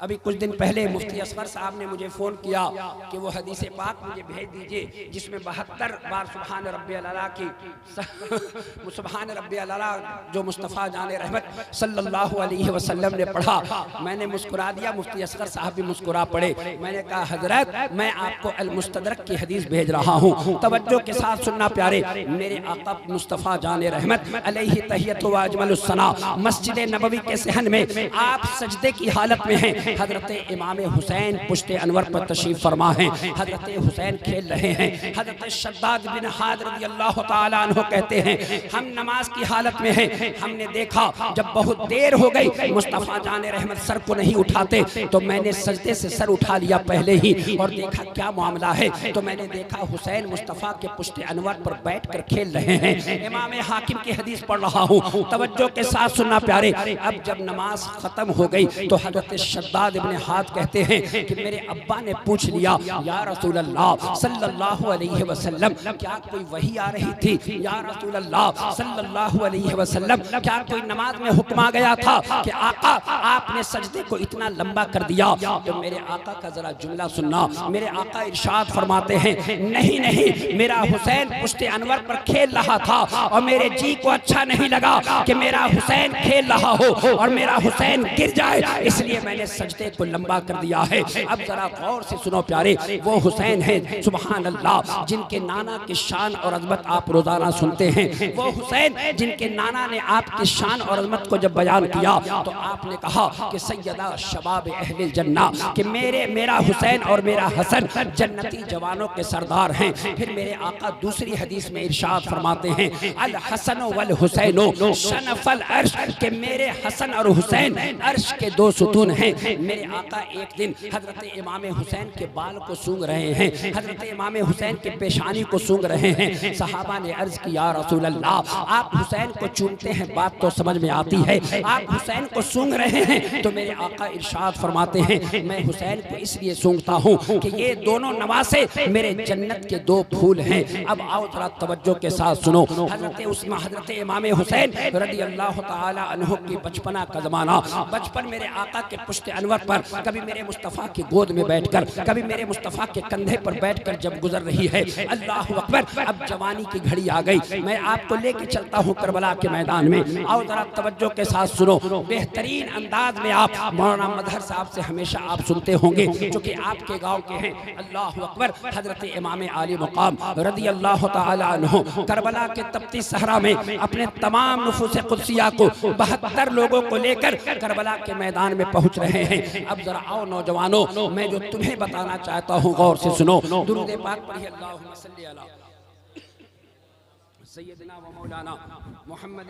अभी कुछ दिन पहले मुफ्ती असगर साहब ने मुझे फ़ोन किया कि वो हदीस पाक मुझे भेज दीजिए जिसमें 72 बार सुभान रब्बियल आला की सुभान रब्बियल आला जो मुस्तफ़ा जाने रहमत सल्लल्लाहु अलैहि वसल्लम ने पढ़ा। मैंने मुस्कुरा दिया, मुफ्ती असगर साहब भी मुस्कुरा पड़े। मैंने कहा, हजरत मैं आपको अल मुस्तदरक की हदीस भेज रहा हूँ, तवज्जो के साथ सुनना प्यारे। मेरे आका मुस्तफ़ा जाने रहमत अलैहि तहियतु व अजमलुस सना मस्जिद नबवी के सहन में आप सजदे की हालत में हैं। हजरत इमाम हुसैन पुश्ते अनवर पर तशरीफ फरमा है, हजरत हुसैन खेल रहे हैं। हजरत शद्दाद बिन हाद रज़ी अल्लाह ताला अन्हु कहते हैं, हम नमाज की हालत में हैं, हमने देखा जब बहुत देर हो गई मुस्तफ़ा जाने रहमत सर को नहीं उठाते तो मैंने सजदे से सर उठा लिया पहले ही और देखा क्या मामला है। तो मैंने देखा हुसैन मुस्तफ़ा के पुश्ते अनवर पर बैठ कर खेल रहे हैं। इमाम हाकिम की हदीस पढ़ रहा हूँ, तवज्जो के साथ सुनना प्यारे। अब जब नमाज खत्म हो गई तो हजरत शद्दाद इब्ने हाद कहते हैं कि मेरे अब्बा ने पूछ लिया, या रसूल अल्लाह सल्लल्लाहु अलैहि वसल्लम, क्या कोई वही आ रही थी? या रसूल अल्लाह सल्लल्लाहु अलैहि वसल्लम, क्या कोई नमाज में हुक्म आ गया था कि आका आपने सजदे को इतना लंबा कर दिया? तो मेरे आका का जरा जुमला सुनना। मेरे आका इरशाद फरमाते हैं, नहीं नहीं, मेरा हुसैन पुश्ते अनवर पर खेल रहा था और मेरे जी को अच्छा नहीं लगा कि मेरा हुसैन खेल रहा हो और मेरा हुसैन गिर जाए, इसलिए मैंने सजदे को लंबा कर दिया है। अब जरा गौर से सुनो प्यारे, वो हुसैन है सुभान अल्लाह जिनके नाना की शान और अजमत आप रोजाना सुनते हैं। वो हुसैन जिनके नाना ने आपकी शान और अजमत को जब बयान किया तो आपने कहा कि सैयदा शबाब अहले जन्ना, कि मेरा हुसैन और मेरा हसन जन्नती जवानों के सरदार हैं। फिर मेरे आका दूसरी हदीस में इरशाद फरमाते हैं, अल हसन वल हुसैनो शनफल अर्श, के मेरे हसन और हुसैन अर्श के दो सुतून हैं। मेरे आका एक दिन हजरत इमाम हुसैन के बाल को सूंघ रहे हैं, हजरत इमाम हुसैन के पेशानी को सूंघ रहे हैं। सहाबा ने अर्ज किया, या रसूल अल्लाह, आप हुसैन को चूमते हैं, बात तो समझ में आती है, आप हुसैन को सूंघ रहे हैं। तो मेरे आका इरशाद फरमाते हैं, मैं हुसैन को इसलिए सूंघता हूँ कि ये दोनों नवासे मेरे जन्नत के दो फूल हैं। अब आओ जरा तवज्जो के साथ सुनो। हजरत इमाम हुसैन रज़ी अल्लाह ताला अन्हु की बचपना का जमाना, बचपन मेरे आका के पुश्ते अनवर पर कभी मेरे मुस्तफ़ा की गोद में बैठकर, कभी मेरे मुस्तफ़ा के कंधे पर बैठकर जब गुजर रही है, अल्लाह अकबर, अब जवानी की घड़ी आ गई। मैं आपको लेके चलता हूँ करबला के मैदान में। आओ जरा तवज्जो के साथ सुनो। बेहतरीन अंदाज में आप मौलाना मदहर साहब से हमेशा आप सुनते होंगे, जो कि आपके गांव के हैं। अल्लाह अकबर, हजरत इमाम आली मुकाम रज़ी अल्लाह ताला अन्हु करबला के तपती सहरा में अपने तमाम नुफूस कुदसिया को 72 लोगों को लेकर करबला के मैदान में पहुंच रहे हैं। अब जरा आओ नौजवानों, मैं जो तुम्हें बताना चाहता हूँ गौर से सुनो। दुरूद पाक पढ़िए, अल्लाहुम्मा सल्ली अला सय्यदना व मौलाना मुहम्मद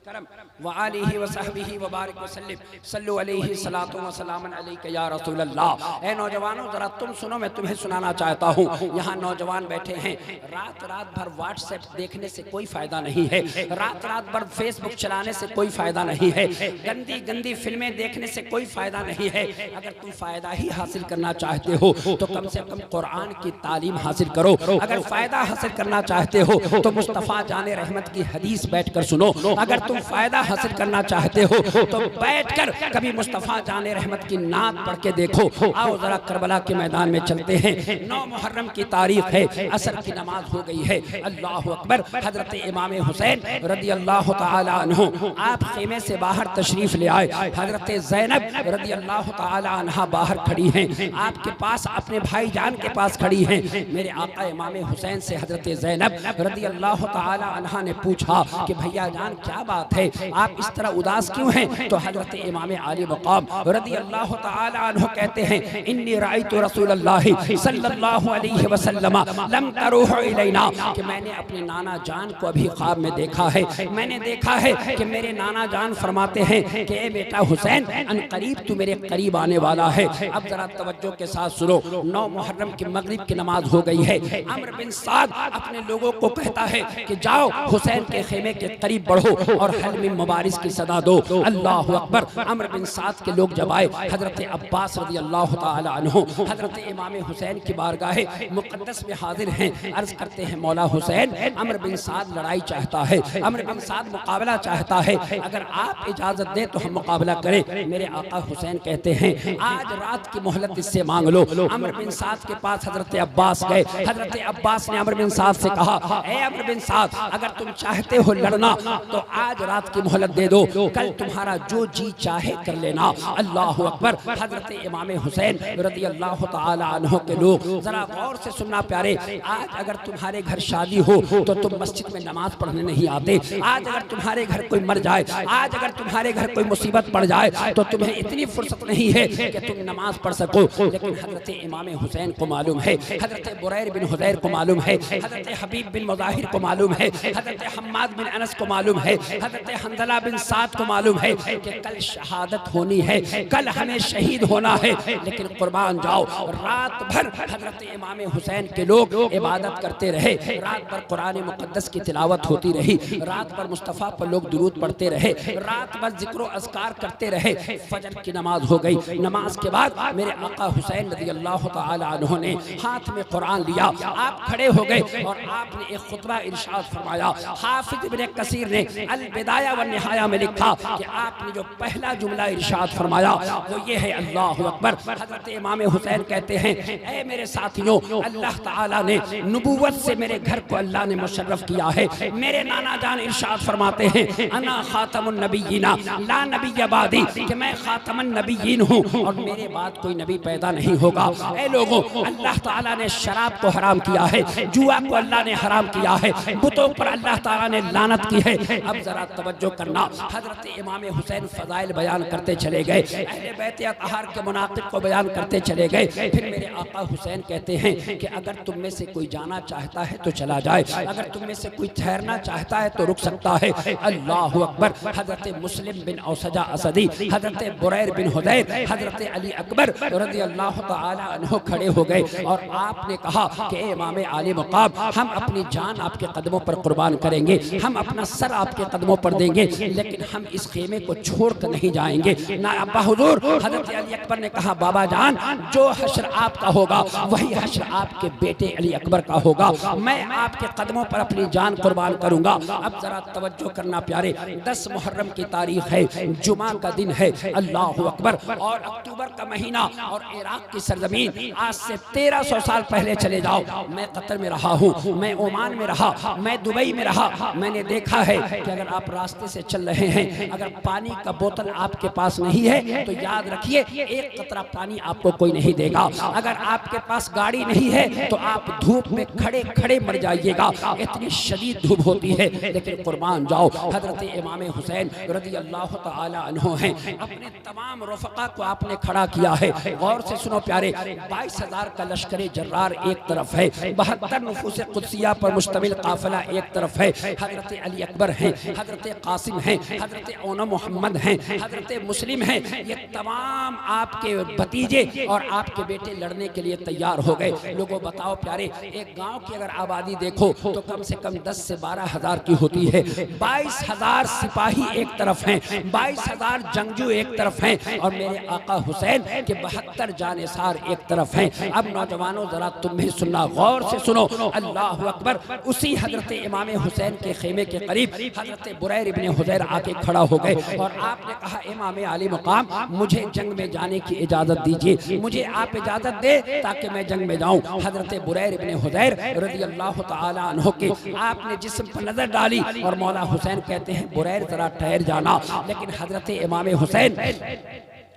करम व आलिहि व सहबिहि व बारिक वसल्लिम सल्लु अलैहि सलातु व सलामन अलैका या रसूल अल्लाह। ए नौजवानों, जरा तुम सुनो, मैं तुम्हें सुनाना चाहता हूँ। यहाँ नौजवान बैठे हैं, रात भर व्हाट्सएप देखने से कोई फायदा नहीं है, रात भर फेसबुक चलाने से कोई फायदा नहीं है, गंदी गंदी फिल्में देखने से कोई फायदा नहीं है। अगर तुम फायदा ही हासिल करना चाहते हो तो कम से कम कुरान की तालीम हासिल करो। अगर फायदा हासिल करना चाहते हो तो मुस्तफ़ा जाने रहमत की हदीस बैठकर सुनो। अगर तुम फायदा हासिल करना चाहते हो तो बैठकर कभी मुस्तफ़ा जाने रहमत की नात पढ़ के देखो। आओ जरा करबला के मैदान में चलते हैं। 9 मुहर्रम की तारीख है, असर की नमाज हो गई है। अल्लाह अकबर, हजरत इमाम हुसैन रज़ी अल्लाह ताला अन्हु आप खेमे से बाहर तशरीफ ले आए। हजरत ज़ैनब रज़ी अल्लाह ताला अन्हा बाहर खड़ी हैं, आपके पास अपने भाई जान के पास खड़ी हैं। मेरे आका इमाम हुसैन से हजरत ज़ैनब रज़ी अल्लाह ताला अन्हा ने पूछा कि भैया जान क्या बात है, आप इस तरह उदास क्यों हैं? तो हजरत इमाम आली मकाम रज़ी अल्लाह ताला अन्हु कहते हैं, इन्नी राइतु रसूलल्लाह सल्लल्लाहु अलैहि वसल्लम लम तरूहु इलैना, कि मैंने अपने नाना जान को अभी ख्वाब में देखा है। मैंने देखा है कि मेरे नाना जान फरमाते हैं कि ए बेटा हुसैन, अन करीब तू मेरे करीब आने वाला है। अब जरा तवज्जो के साथ सुनो। 9 मुहर्रम की मगरिब की नमाज हो गई है। अम्र बिन साद अपने लोगों को कहता है कि जाओ हुसैन के खेमे के करीब बढ़ो और हलमी मुबारिस की सदा दो। अल्लाह अकबर। अम्र बिन साद के लोग जब आए, हजरत अब्बास रज़ी अल्लाह ताला अन्हु हजरत इमाम हुसैन की बारगाह मुक़द्दस में हाजिर हैं। अर्ज करते हैं, मौला हुसैन, अम्र बिन साद लड़ाई चाहता है, अम्र बिन साद मुकाबला चाहता है, अगर आप इजाजत दें तो हम मुकाबला करें। मेरे आका हुसैन कहते हैं, आज रात की मोहलत इससे मांग लो। अम्र बिन साद के पास हजरत अब्बास गए। हजरत अब्बास ने अम्र बिन साद से कहा, ए अम्र बिन साद, अगर तुम चाहते हो लड़ना तो आज रात की मोहलत दे दो, कल तुम्हारा जो जी चाहे कर लेना। अल्लाह अकबर। हजरत इमाम हुसैन रज़ी अल्लाह ताला अन्हु के लोग जरा गौर से सुनना प्यारे, आज अगर तुम्हारे घर शादी हो तो तुम मस्जिद में नमाज पढ़ने नहीं आते। आज अगर तुम्हारे घर कोई मर जाए, आज अगर तुम्हारे घर कोई मुसीबत पड़ जाए तो तुम्हें इतनी फुर्सत नहीं है कि तुम नमाज पढ़ सको। लेकिन हजरत इमाम हुसैन को मालूम है, हजरत बुरैर बिन हुदैर को मालूम है, हजरत हबीब बिन मुज़ाहिर को को मालूम है, हजरत हम्माद बिन अनस को मालूम है, हजरत हंज़ला बिन साद को मालूम है कि कल शहादत होनी है, कल हमें शहीद होना है। लेकिन कुर्बान जाओ, रात भर हजरत इमाम हुसैन के लोग इबादत करते रहे, रात भर कुरान मुक़द्दस की तिलावत होती रही, रात भर मुस्तफ़ा पर लोग दुरूद पढ़ते रहे, रात भर जिक्र अस्कार करते रहे। फजर की नमाज हो गई, नमाज के बाद मेरे आका हुसैन रज़ी अल्लाह तआला अन्हु ने हाथ में कुरान लिया, आप खड़े हो गए और आपने एक खुतबा इरशाद फरमाया। हाफिज इब्न कसीर ने अल बिदाया व निहाया में लिखा कि आपने जो पहला जुमला इरशाद फरमाया वो ये है, अल्लाहु अकबर। हजरत इमाम हुसैन कहते हैं, ऐ मेरे साथियों, अल्लाह ताला ने नबूवत से मेरे घर को अल्लाह ने मुशर्रफ किया है। मेरे नाना जान इरशाद फरमाते हैं, अना खातमुन नबिय्यीना ला नबिय्य बादी, कि मैं खातमुन नबिय्यीन हूँ और मेरे बाद कोई नबी पैदा नहीं होगा। ऐ लोगों, अल्लाह ताला ने शराब को हराम किया है, जुआ को अल्लाह ने हराम किया है, बुतों पर अल्लाह ताला ने लानत की है। अब जरा तवज्जो करना, हजरत इमाम हुसैन फजाइल बयान करते चले गए, अहले बैत अतहार के मुनाकिब को बयान करते चले गए। फिर मेरे आका हुसैन कहते हैं कि अगर तुम में से कोई जाना चाहता है तो चला जाए, अगर तुम में से कोई ठहरना चाहता है तो रुक सकता है। अल्लाहु अकबर। हजरत मुस्लिम बिन औसजा असदी, हजरत बुरैर बिन हुदैर, हजरत अली अकबर रज़ी अल्लाह तआला अन्हु खड़े हो गए और आपने कहा कि इमाम आली मकाम, हम अपनी जान आपके कदमों पर कुर्बान करेंगे, हम अपना सर आपके कदमों पर देंगे, लेकिन हम इस खेमे को छोड़ कर नहीं जाएंगे। ना अब्बा हुजूर, हजरत अली अकबर ने कहा, बाबा जान, जो हश्र आपका होगा वही हश्र आपके बेटे अली अकबर का होगा, मैं आपके कदमों पर अपनी जान कुर्बान करूंगा। अब जरा तवज्जो करना प्यारे, 10 मुहर्रम की तारीख है, जुमा का दिन है, अल्लाहु अकबर, और अक्टूबर का महीना और इराक की सरजमीन। आज से 1300 साल पहले चले जाओ, मैं कतर में रहा हूँ, मैं ओमान में रहा, मैं दुबई में रहा। मैंने देखा है कि अगर आप रास्ते से चल रहे हैं, अगर पानी का बोतल आपके पास नहीं है तो याद रखिए एक कतरा पानी आपको कोई नहीं देगा। अगर आपके पास गाड़ी नहीं है तो आप धूप में खड़े खड़े मर जाइएगा, इतनी शदीद धूप होती है। लेकिन कुर्बान जाओ, हजरत इमाम हुसैन रज़ी अल्लाह तआला अन्हु हैं, अपने तमाम रफ़क़ा को आपने खड़ा किया है। गौर से सुनो प्यारे, 22,000 का लश्कर जर्रार एक तरफ है, 72 नफूस कुदसिया पर मुश्तमिल काफिला एक तरफ है, हजरत अली अकबर हैं, हजरत कासिम हैं, हजरत औना मोहम्मद हैं, हजरत मुस्लिम हैं, ये तमाम आपके भतीजे और आपके बेटे लड़ने के लिए तैयार हो गए। लोगों बताओ प्यारे, एक गांव की अगर आबादी देखो तो कम से कम 10 से 12,000 की होती है। 22,000 सिपाही एक तरफ हैं, 22,000 जंगजू एक तरफ हैं और मेरे आका हुसैन के 72 जानेसार एक तरफ हैं। अब नौजवानों जरा तुम भी सुनना, गौर से सुनो, अल्लाहु अकबर। उसी हजरत इमाम हुसैन के खेमे के करीब हजरत बुरैर इब्न हुदैर आके खड़ा हो गए और आपने कहा, इमाम आली मकाम, मुझे जंग में जाने की इजाजत दीजिए, मुझे आप इजाजत दे ताकि मैं जंग में जाऊं। हजरत बुरैर इब्न हुदैर रज़ी अल्लाह तआला अन्हु के आपने जिस्म पर नजर डाली और मौला हुसैन कहते हैं, बुरैर जरा ठहर जाना। लेकिन हजरत इमाम हुसैन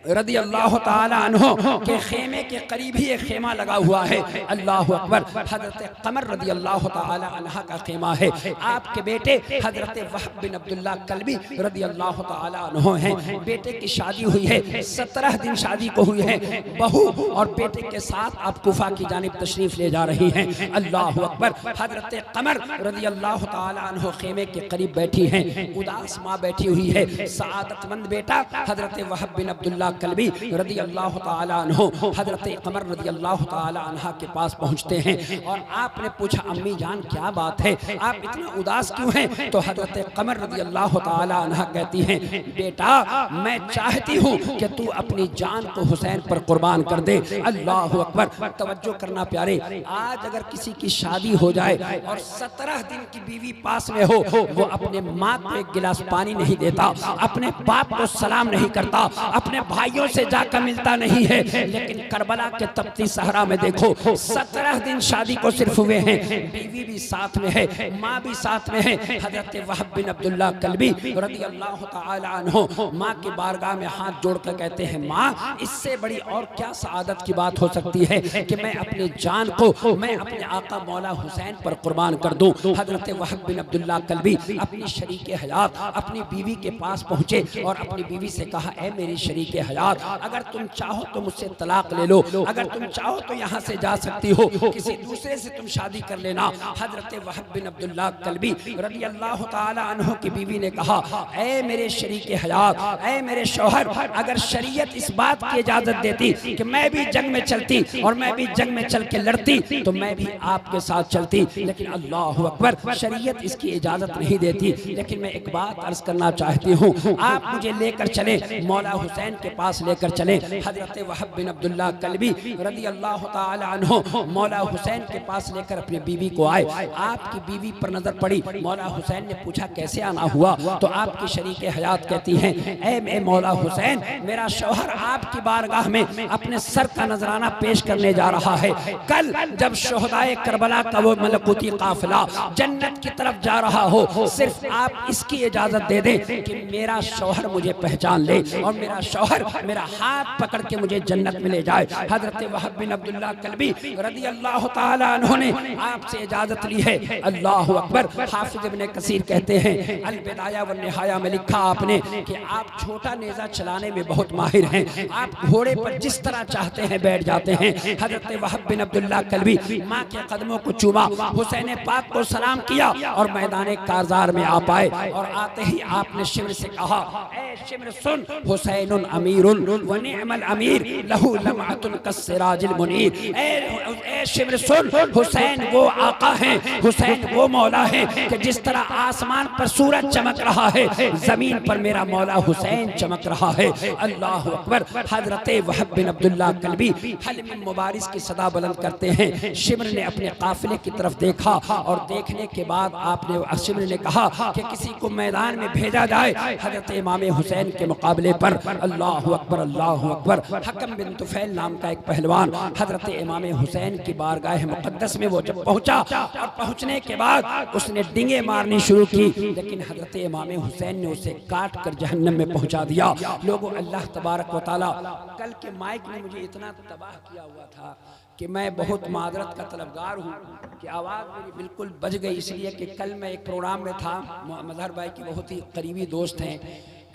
रज़ी अल्लाह तआला अन्हु के खेमे के करीब ही एक खेमा लगा हुआ है। अल्लाहु अकबर। हजरत कमर रज़ी अल्लाह तआला अन्हा का खेमा है। आपके बेटे हजरत वहब बिन अब्दुल्लाह कल्बी रज़ी अल्लाह तआला अन्हु हैं, बेटे की शादी हुई है, 17 दिन शादी को हुई है, बहू और बेटे के साथ आप कुफा की जानिब तशरीफ ले जा रही हैं। अल्लाहु अकबर। हजरत कमर रज़ी अल्लाह तआला अन्हु खेमे के करीब बैठी हैं, उदास माँ बैठी हुई है, सआदतमंद बेटा हजरत वहब बिन अब्दुल्लाह कल्बी रज़ी अल्लाह तआला अन्हु हजरत कमर रज़ी अल्लाह तआला अन्हा के पास पहुंचते हैं और आपने पूछा, अम्मी जान क्या बात है, आप इतना उदास क्यों हैं? तो हजरत कमर रज़ी अल्लाह तआला अन्हा कहती हैं, बेटा मैं चाहती हूँ कि तू अपनी जान को हुसैन पर कुर्बान कर दे। अल्लाहु अकबर। तवज्जो करना प्यारे, आज अगर किसी की शादी हो जाए और 17 दिन की बीवी पास में हो, वो अपने माँ को एक गिलास पानी नहीं देता, अपने बाप को सलाम नहीं करता, अपने भाइयों से जाकर मिलता नहीं है। लेकिन करबला के तपती सहरा में देखो, 17 दिन शादी को सिर्फ हुए हैं, बीवी भी साथ में है, माँ भी साथ में है। हजरत वहब बिन अब्दुल्लाह कल्बी रज़ी अल्लाह तआला अन्हु माँ की बारगाह में हाथ जोड़कर कहते हैं, माँ इससे बड़ी और क्या सआदत की बात हो सकती है कि मैं अपनी जान को मैं अपने आका मौला हुसैन पर कुर्बान कर दूं। हजरत वहब बिन अब्दुल्लाह कल्बी अपनी शरीके हयात अपनी बीवी के पास पहुंचे और अपनी बीवी से कहा, ऐ मेरी शरीके हयात, अगर तुम चाहो तो मुझसे तलाक ले लो, अगर तुम चाहो तो यहाँ से जा सकती हो, किसी दूसरे से तुम शादी कर लेना। हजरत वहब बिन अब्दुल्लाह कल्बी रज़ी अल्लाह ताला अन्हु की बीवी ने कहा, ऐ मेरे शरीके हयात, ऐ मेरे शौहर, अगर शरीयत इस बात की इजाजत देती कि मैं भी जंग में चलती और मैं भी जंग में चल के लड़ती तो मैं भी आपके साथ चलती, लेकिन अल्लाह अकबर, शरीयत इसकी इजाजत नहीं देती। लेकिन मैं एक बात अर्ज करना चाहती हूँ, आप मुझे लेकर चले, मौला हुसैन के पास लेकर चले। हजरत वहब बिन अब्दुल्लाह कल्बी रज़ी अल्लाह ताला अन्हु मौला हुसैन के पास लेकर अपनी बीवी को आए। आपकी बीवी पर नजर पड़ी, मौला हुसैन ने पूछा कैसे आना हुआ, तो आपकी शरीके हयात कहती हैं, ऐ मौला हुसैन, मेरा शौहर आपकी बारगाह में अपने सर का नजराना पेश करने जा रहा है। कल जब शोहदाए करबला का वो मलकूती काफिला जन्नत की तरफ जा रहा हो, सिर्फ आप इसकी इजाजत दे दें कि मेरा शौहर मुझे पहचान ले और मेरा शौहर मेरा हाथ पकड़ के मुझे जन्नत में ले जाए। हजरत वहब बिन अब्दुल्लाह कल्बी रज़ी अल्लाह ताला अन्हु ने आपसे इजाजत ली है। अल्लाह अकबर। हाफिज इब्ने कसीर कहते हैं, अल बिदाया व निहाया में लिखा आपने कि आप छोटा नेजा चलाने में बहुत माहिर हैं, आप घोड़े पर जिस तरह चाहते हैं बैठ जाते हैं। हजरत वहब बिन अब्दुल्लाह कल्बी माँ के कदमों को चूमा, हुसैन पाक को सलाम किया और मैदान कारजार में आ पाए और आते ही आपने शिमर से कहा, ऐ शिमर सुन, हुसैनुन अमीरुन व निअमल अमीर लहू लमअतुन कस्सिराजिल मुनीर। ऐ शिमर सुन, हुसैन वो आका हैं, हुसैन वो मौला है कि जिस तरह आसमान पर सूरज चमक रहा है, जमीन पर मेरा मौला हुसैन चमक रहा है। अल्लाह अकबर। हजरत वहब बिन अब्दुल्लाह कल्बी हल्म मुबारिस की सदा बुलंद करते हैं। शिमर ने अपने काफिले की तरफ देखा और देखने के बाद आपने शिमर ने कहा कि किसी को मैदान में भेजा जाए हजरत इमाम हुसैन के मुकाबले पर। अल्लाह अकबर, अल्लाह अकबर। हकम बिन तुफैल नाम का एक पहलवान हजरत इमाम हुसैन की बारगाह मुकद्दस में वो जब पहुंचा और पहुंचने के बाद उसने डिंगे मारनी शुरू की, लेकिन हजरत इमाम हुसैन ने उसे काट कर जहन्नम में पहुंचा दिया। लोगों, अल्लाह तबारक व तआला कल के माइक ने मुझे इतना तबाह किया हुआ था कि मैं बहुत मादरत का तलबगार हूँ कि आवाज़ मेरी बिल्कुल बज गई, इसलिए कि कल मैं एक प्रोग्राम में था, मजहर भाई की बहुत ही करीबी दोस्त हैं।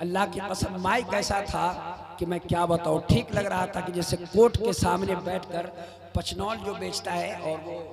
अल्लाह की कसम माइक ऐसा था कि मैं क्या बताऊँ, ठीक लग रहा था कि जैसे कोर्ट के सामने बैठकर पचनौल जो बेचता है और वो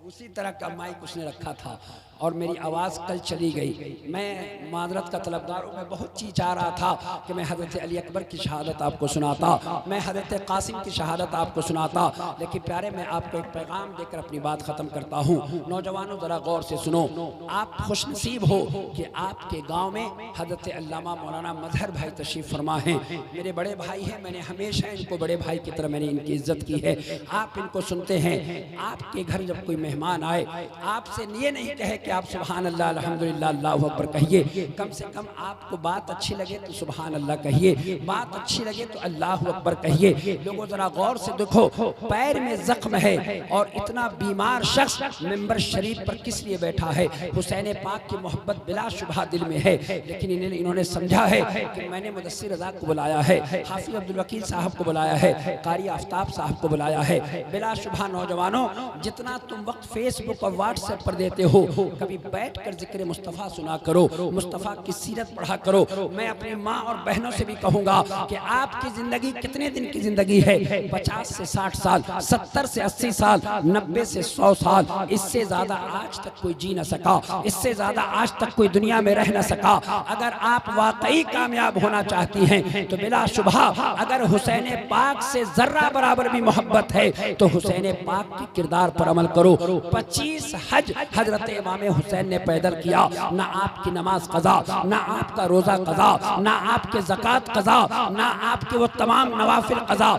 उसी तरह का माइक उसने रखा था और मेरी आवाज़ कल चली गई। मैं मादरत का तलबगार हूँ, मैं बहुत चीज़ चाह रहा था कि मैं हज़रत अली अकबर की शहादत आपको सुनाता, मैं हज़रत कासिम की शहादत आपको सुनाता, लेकिन प्यारे मैं आपको एक पैगाम देकर अपनी बात ख़त्म करता हूँ। नौजवानों ज़रा गौर से सुनो, आप खुशनसीब हो कि आपके गाँव में हज़रत अल्लामा मौलाना मजहर भाई तशरीफ़ फरमा हैं। मेरे बड़े भाई हैं, मैंने हमेशा इनको बड़े भाई की तरह मैंने इनकी इज्जत की है। आप इनको सुनते हैं, आपके घर जब कोई मेहमान आए आपसे ये नहीं कहे कि आप सुभान अल्लाह अल्हम्दुलिल्लाह अल्लाहु अकबर कहिए, कम से कम आपको बात अच्छी लगे तो सुभान अल्लाह कहिए, बात अच्छी लगे तो अल्लाहु अकबर कहिए। लोगों जरा गौर से देखो, पैर में जख्म है और इतना बीमार शख्स मिंबर शरीफ पर किस लिए बैठा है? हुसैन पाक की मोहब्बत बिलाशुबहा दिल में है, लेकिन इन्होंने समझा है कि मैंने मुदस्सिर रज़ा को बुलाया है, हाफिज अब्दुल वकील साहब को बुलाया है, कारी आफ्ताब साहब को बुलाया है। बिलाशुबहा नौजवानों, जितना तुम वक्त फेसबुक और व्हाट्सएप पर देते हो, कभी बैठकर जिक्र मुस्तफ़ा सुना करो, मुस्तफ़ा की सीरत पढ़ा करो। मैं अपनी माँ और बहनों से भी कहूँगा कि आपकी ज़िंदगी कितने दिन की ज़िंदगी है? 50 से 60 साल, 70 से 80 साल, 90 से 100 साल, इससे ज़्यादा आज तक कोई जी न सका, इससे ज़्यादा आज तक कोई दुनिया में रह न सका। अगर आप वाकई कामयाब होना चाहती हैं तो बिलाशुबहा अगर हुसैन पाक से ज़र्रा बराबर भी मोहब्बत है तो हुसैन पाक के किरदार पर अमल करो। 25 हज हजरत इमाम हुसैन ने पैदल किया, ना आपकी नमाज कज़ा, ना आपका रोज़ा कज़ा, ना आपके ज़कात कज़ा, ना आपके वो तमाम नवाफिल कज़ा,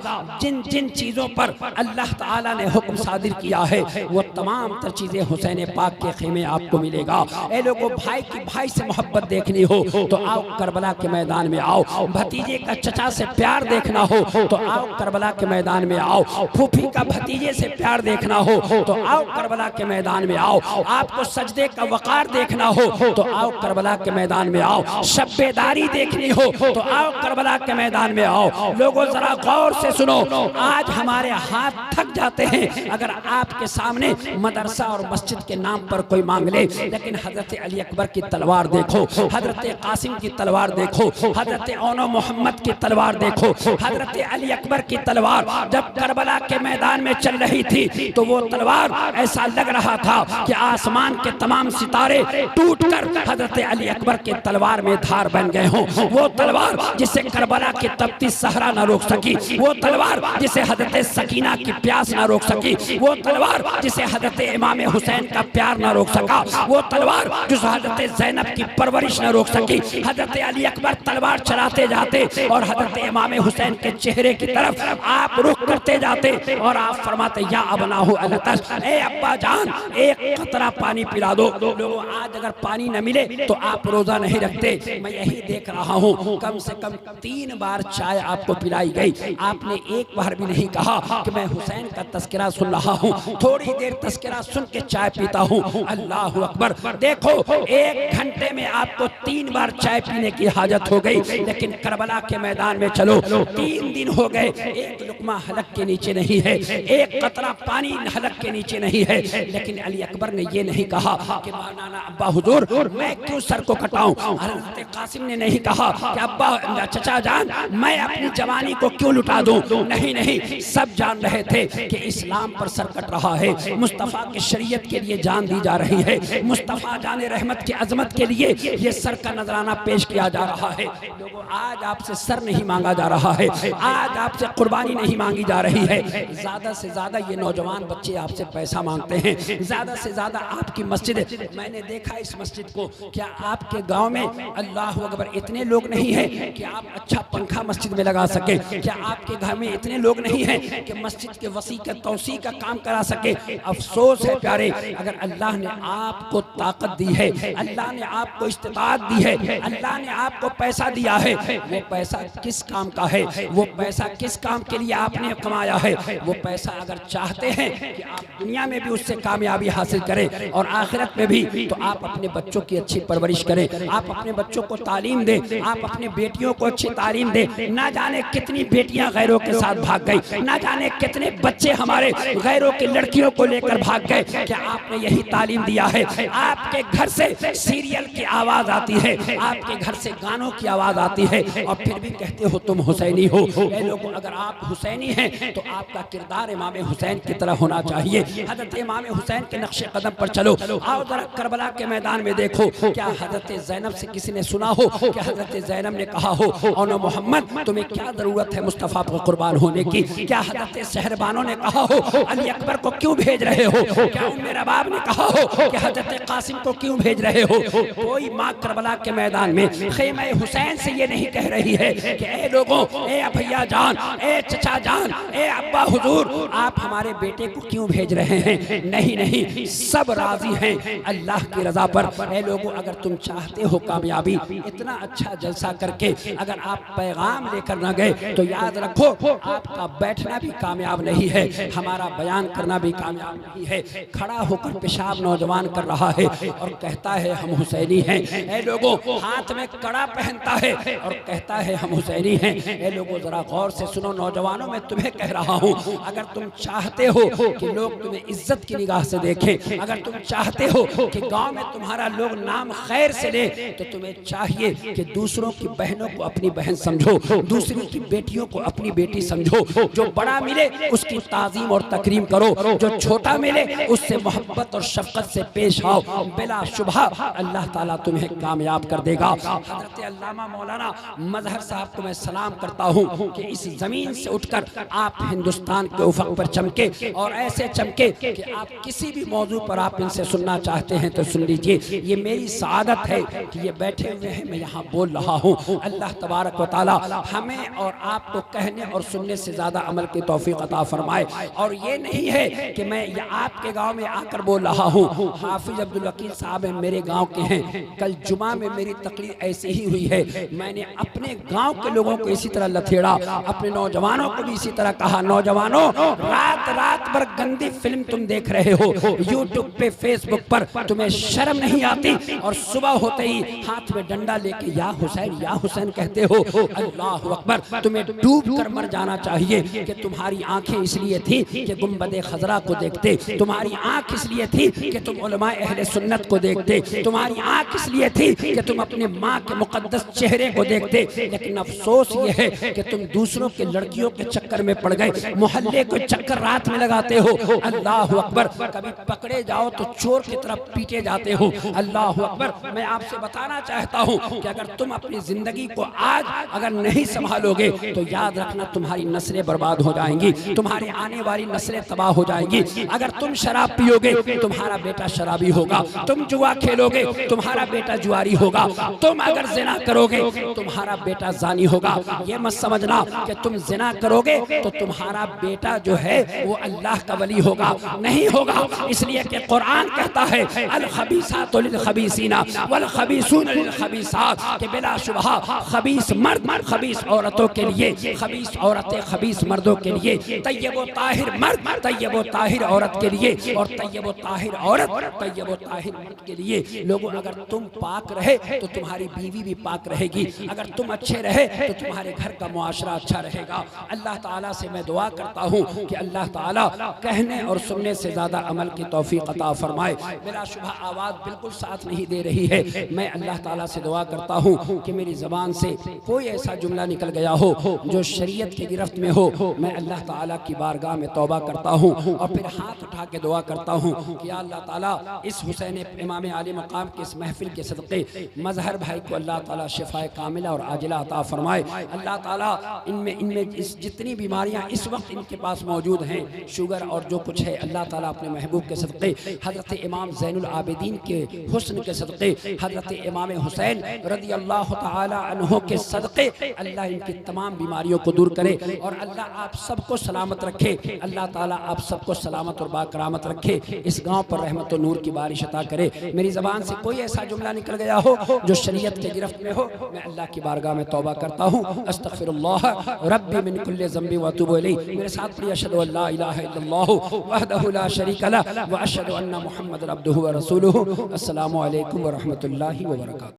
जिन जिन चीज़ों पर अल्लाह ताला ने हुक्म सादिर किया है वो तमाम तर चीज़ें हुसैन पाक के खेमे आपको मिलेगा। ए लोगों, भाई की भाई से मोहब्बत देखनी हो तो आओ करबला के मैदान में आओ, भतीजे का चचा से प्यार देखना हो तो आओ करबला के मैदान में आओ, फूफी का भतीजे से प्यार देखना हो तो आओ करबला के मैदान में आओ। आपको सजदे का वकार देखना हो तो आओ करबला के मैदान में आओ। शब्बेदारी देखनी हो तो आओ करबला के मैदान में आओ। लोगों जरा गौर से सुनो, आज हमारे हाथ थक जाते हैं अगर आपके सामने मदरसा और मस्जिद के नाम पर कोई मांग ले, लेकिन हजरत अली अकबर की तलवार देखो, हजरत कासिम की तलवार देखो, हजरत औनो मोहम्मद की तलवार देखो। हजरत अली अकबर की तलवार जब करबला के मैदान में चल रही थी तो वो तलवार ऐसा लग रहा था कि आसमान के तमाम सितारे टूटकर हजरत अली अकबर के तलवार में धार बन गए हों। वो तलवार जिसे करबला की तपती सहरा न रोक सकी, वो तलवार जिसे हजरत सकीना की प्यास न रोक सकी, वो तलवार जिसे हजरत इमाम हुसैन का प्यार न रोक सका, वो तलवार जिसे हजरत ज़ैनब की परवरिश न रोक सकी। हजरत अली अकबर तलवार चलाते जाते और हजरत इमाम हुसैन के चेहरे की तरफ आप रुख करते जाते और आप फरमाते या अबनाहु अलतश, ए अब्बा जान एक कतरा पानी पिला दो। लोगों आज अगर पानी न मिले तो आप रोजा नहीं रखते। मैं यही देख रहा हूँ, कम से कम 3 बार चाय आपको पिलाई गई, आपने एक बार भी नहीं कहा कि मैं हुसैन का तस्करा सुन रहा हूँ, थोड़ी देर तस्करा सुन के चाय पीता हूँ। अल्लाह अकबर। देखो 1 घंटे में आपको 3 बार चाय पीने की हाजत हो गई, लेकिन करबला के मैदान में चलो 3 दिन हो गए, एक लुकमा हलक के नीचे नहीं है, एक कतरा पानी हलक के नीचे नहीं है। लेकिन अली अकबर ने ये नहीं कहा कि मौलाना अब्बा हुजूर मैं क्यों सर को कटाऊं। हज़रत कासिम ने नहीं कहा कि अब्बा चचा जान मैं अपनी जवानी को क्यों लुटा दूं। नहीं नहीं, सब जान रहे थे कि इस्लाम पर सर कट रहा है, मुस्तफ़ा की शरीयत के लिए जान दी जा रही है, मुस्तफ़ा जाने रहमत की अजमत के लिए ये सर का नजराना पेश किया जा रहा है। लोगों आज आपसे सर नहीं मांगा जा रहा है, आज आपसे कुर्बानी नहीं मांगी जा रही है। ज्यादा से ज्यादा ये नौजवान बच्चे आपसे पैसा मांगते हैं, ज्यादा से ज्यादा आपकी मस्जिद, मैंने देखा इस मस्जिद को, क्या आपके गांव में अल्लाह अकबर इतने लोग नहीं हैं कि आप अच्छा पंखा मस्जिद में लगा सके? क्या आपके घर में इतने लोग नहीं हैं कि मस्जिद के वसी का तौसी का काम करा सके? अफसोस है प्यारे, अगर अल्लाह ने आपको ताकत दी है, अल्लाह ने आपको इस्तिताअत दी है, अल्लाह ने आपको पैसा दिया है, वो पैसा किस काम का है? वो पैसा किस काम के लिए आपने कमाया है? वो पैसा अगर चाहते हैं कि आप दुनिया में भी उससे कामयाबी हासिल करें और आखिरत में भी, तो आप अपने बच्चों की अच्छी परवरिश करें, आप अपने बच्चों को तालीम दें, आप अपने बेटियों को अच्छी तालीम दें। ना जाने कितनी बेटियां गैरों के साथ भाग गई, ना जाने कितने बच्चे हमारे गैरों की लड़कियों को लेकर भाग गए। क्या आपने यही तालीम दिया है? आपके घर से सीरियल की आवाज आती है, आपके घर से गानों की आवाज आती है और फिर भी कहते हो तुम हुसैनी हो। ए लोगों, अगर आप हुसैनी हैं तो आपका किरदार इमाम हुसैन की तरह होना चाहिए। हजरत इमाम हुसैन के नक्शे कदम पर चलो। आओ जरा करबला के मैदान में देखो, क्या हजरत ज़ैनब से किसी ने सुना हो कि हजरत ज़ैनब ने कहा हो औनो मोहम्मद तुम्हें क्या जरूरत है मुस्तफ़ा पर कुर्बान होने की? क्या हजरत शहरबानों ने कहा हो अली अकबर को क्यों भेज रहे हो? क्या उम्मे रबाब ने कहा हो कि हजरत कासिम को क्यों भेज रहे हो? कोई माँ करबला के मैदान में ख़ैमे हुसैन से ये नहीं कह रही है कि ए लोगों, ए भैया जान, ए चचा जान, ए अब्बा हुजूर आप हमारे बेटे को क्यों भेज रहे हैं? नहीं नहीं, सब राजी हैं अल्लाह की रजा पर। ए लोगों, अगर तुम चाहते हो कामयाबी, इतना अच्छा जलसा करके अगर आप पैगाम लेकर न गए तो याद रखो आपका बैठना भी कामयाब नहीं है, हमारा बयान करना भी कामयाब नहीं है। खड़ा होकर पेशाब नौजवान कर रहा है और कहता है हम हुसैनी हैं। ए लोगों, हाथ में कड़ा पहनता है और कहता है हम हुसैनी हैं। ए लोगों, जरा गौर से सुनो नौजवानों, मैं तुम्हें कह रहा हूँ, अगर तुम चाहते हो कि लोग तुम्हें इज्जत की निगाह से देखें, अगर तुम चाहते हो कि गांव में तुम्हारा लोग नाम खैर से ले, तो तुम्हें चाहिए कि दूसरों की बहनों को अपनी बहन समझो, दूसरी की बेटियों को अपनी बेटी समझो। जो बड़ा मिले उसकी ताजीम और तकरीम करो, जो छोटा मिले उससे मोहब्बत और शफकत से पेश आओ। बिला शुबहा अल्लाह ताला तुम्हें कामयाब कर देगा। हजरत अल्लामा मौलाना मजहर साहब को मैं सलाम करता हूँ कि इस जमीन से उठकर आप हिंदुस्तान के उफक पर चमके और ऐसे चमके कि आप किसी भी मौजू पर आप इनसे सुनना चाहते हैं तो सुन लीजिए। ये मेरी सादत है कि ये बैठे हुए हैं, मैं यहाँ बोल रहा हूँ। अल्लाह तबारक व तआला हमें और आपको कहने और सुनने से ज़्यादा अमल की तौफीक अता फरमाए। और ये नहीं है कि मैं ये आपके गांव में आकर बोल रहा हूँ। हाफिज अब्दुल वकील साहब मेरे गांव के हैं, कल जुमा में मेरी तकरीर ऐसे ही हुई है। मैंने अपने गांव के लोगों को इसी तरह लथेड़ा, अपने नौजवानों को भी इसी तरह कहा, नौजवानों रात रात भर गंदी फिल्म तुम देख रहे हो यूट्यूब पे, फेसबुक पर, तुम्हें शर्म नहीं आती? और सुबह होते ही हाथ में डंडा लेके या हुसैन कहते हो। अल्लाह अकबर। तुम्हें डूब कर मर जाना चाहिए कि तुम्हारी आंखें इसलिए थी कि गुंबद खजरा को देखते, तुम्हारी आंख इसलिए थी कि तुम उलमाए अहले सुन्नत को देखते, तुम्हारी आंख इसलिए थी कि तुम अपने माँ के मुकद्दस चेहरे को देखते। लेकिन अफसोस ये है कि तुम दूसरों के लड़कियों के चक्कर में पड़ गए, मोहल्ले को चक्कर रात में लगाते हो। अल्लाह अकबर। कभी पकड़े जाओ तो चोर की तरफ पीटे जाते हो। अल्लाह अकबर। मैं आपसे बताना चाहता हूँ कि अगर तुम अपनी जिंदगी को आज अगर नहीं संभालोगे तो याद रखना तुम्हारी नस्लें बर्बाद हो जाएंगी, तुम्हारी आने वाली नस्लें तबाह हो जाएंगी। अगर तुम शराब पियोगे तुम्हारा बेटा शराबी होगा, तुम जुआ खेलोगे तुम्हारा बेटा जुआरी होगा, तुम अगर जिना करोगे तुम्हारा बेटा जानी होगा। ये मत समझना कि तुम जिना करोगे तो तुम्हारा बेटा जो है वो अल्लाह का वली होगा, नहीं होगा। इसलिए कि कुरान कहता है अल खबीसातु लिल खबीसीना वल खबीसूना लिल खबीसात, कि बिला शुबहा खबीस मर्द खबीस औरतों के लिए, खबीस औरतें खबीस मर्दों के लिए, तय्यब व ताहिर मर्द तय्यब व ताहिर औरत के लिए, और तय्यब व ताहिर औरत तय्यब व ताहिर मर्द के लिए। लोगों अगर तुम पाक रहे तो तुम्हारी बीवी भी पाक रहेगी, अगर तुम अच्छे रहे तो तुम्हारे घर का मुआशरा अच्छा रहेगा। अल्लाह ताला से मैं दुआ करता हूँ कि अल्लाह ताला कहने और सुनने से ज्यादा अमल की तौफीक अता फरमाए। मेरा शुभ आवाज बिल्कुल साथ नहीं दे रही है। मैं अल्लाह ताला से दुआ करता हूँ कि मेरी ज़बान से कोई ऐसा जुमला निकल गया हो जो शरीयत की गिरफ्त में हो, मैं अल्लाह ताला की बारगाह में तौबा करता हूँ और फिर हाथ उठा के दुआ करता हूँ कि या अल्लाह ताला इस हुसैन इमाम आली मकाम के इस महफिल के सदक़े मजहर भाई को अल्लाह ताला शिफाए कामिला और आजिला अता फरमाए। अल्लाह ताला इनमें इस जितनी बीमारियाँ इस वक्त इनके पास मौजूद हैं, शुगर और जो कुछ है, अल्लाह ताला अपने महबूब के सदक़े, हज़रत इमाम ज़ैनुल आबिदीन के हुस्न के सदक़े, हज़रत इमाम हुसैन रज़ी अल्लाह ताला अन्हो के सदक़े अल्लाह इनकी तमाम बीमारियों को दूर करे और अल्लाह आप सबको सलामत रखे। अल्लाह ताला आप सबको सलामत और बाकरामत रखे। इस गाँव पर रहमत और नूर की बारिश अता करे। मेरी ज़बान से कोई ऐसा जुमला निकल गया हो जो शरीयत के गिरफ्त में हो, मैं अल्लाह की बारगाह में तौबा करता हूँ। अस्तग़फिरुल्लाह रब्बी मिन कुल्लि ज़ंबि व अतूबु इलैह। मेरे साथ पढ़िए अशहदु अल्ला इलाहा इल्लल्लाहु वहदहु ला शरीका लह व अशहदु अन्ना मुहम्मदन अब्दुहु व रसूलुहु। अस्सलामु अलैकुम व रहमतुल्लाहि व बरकातुहू।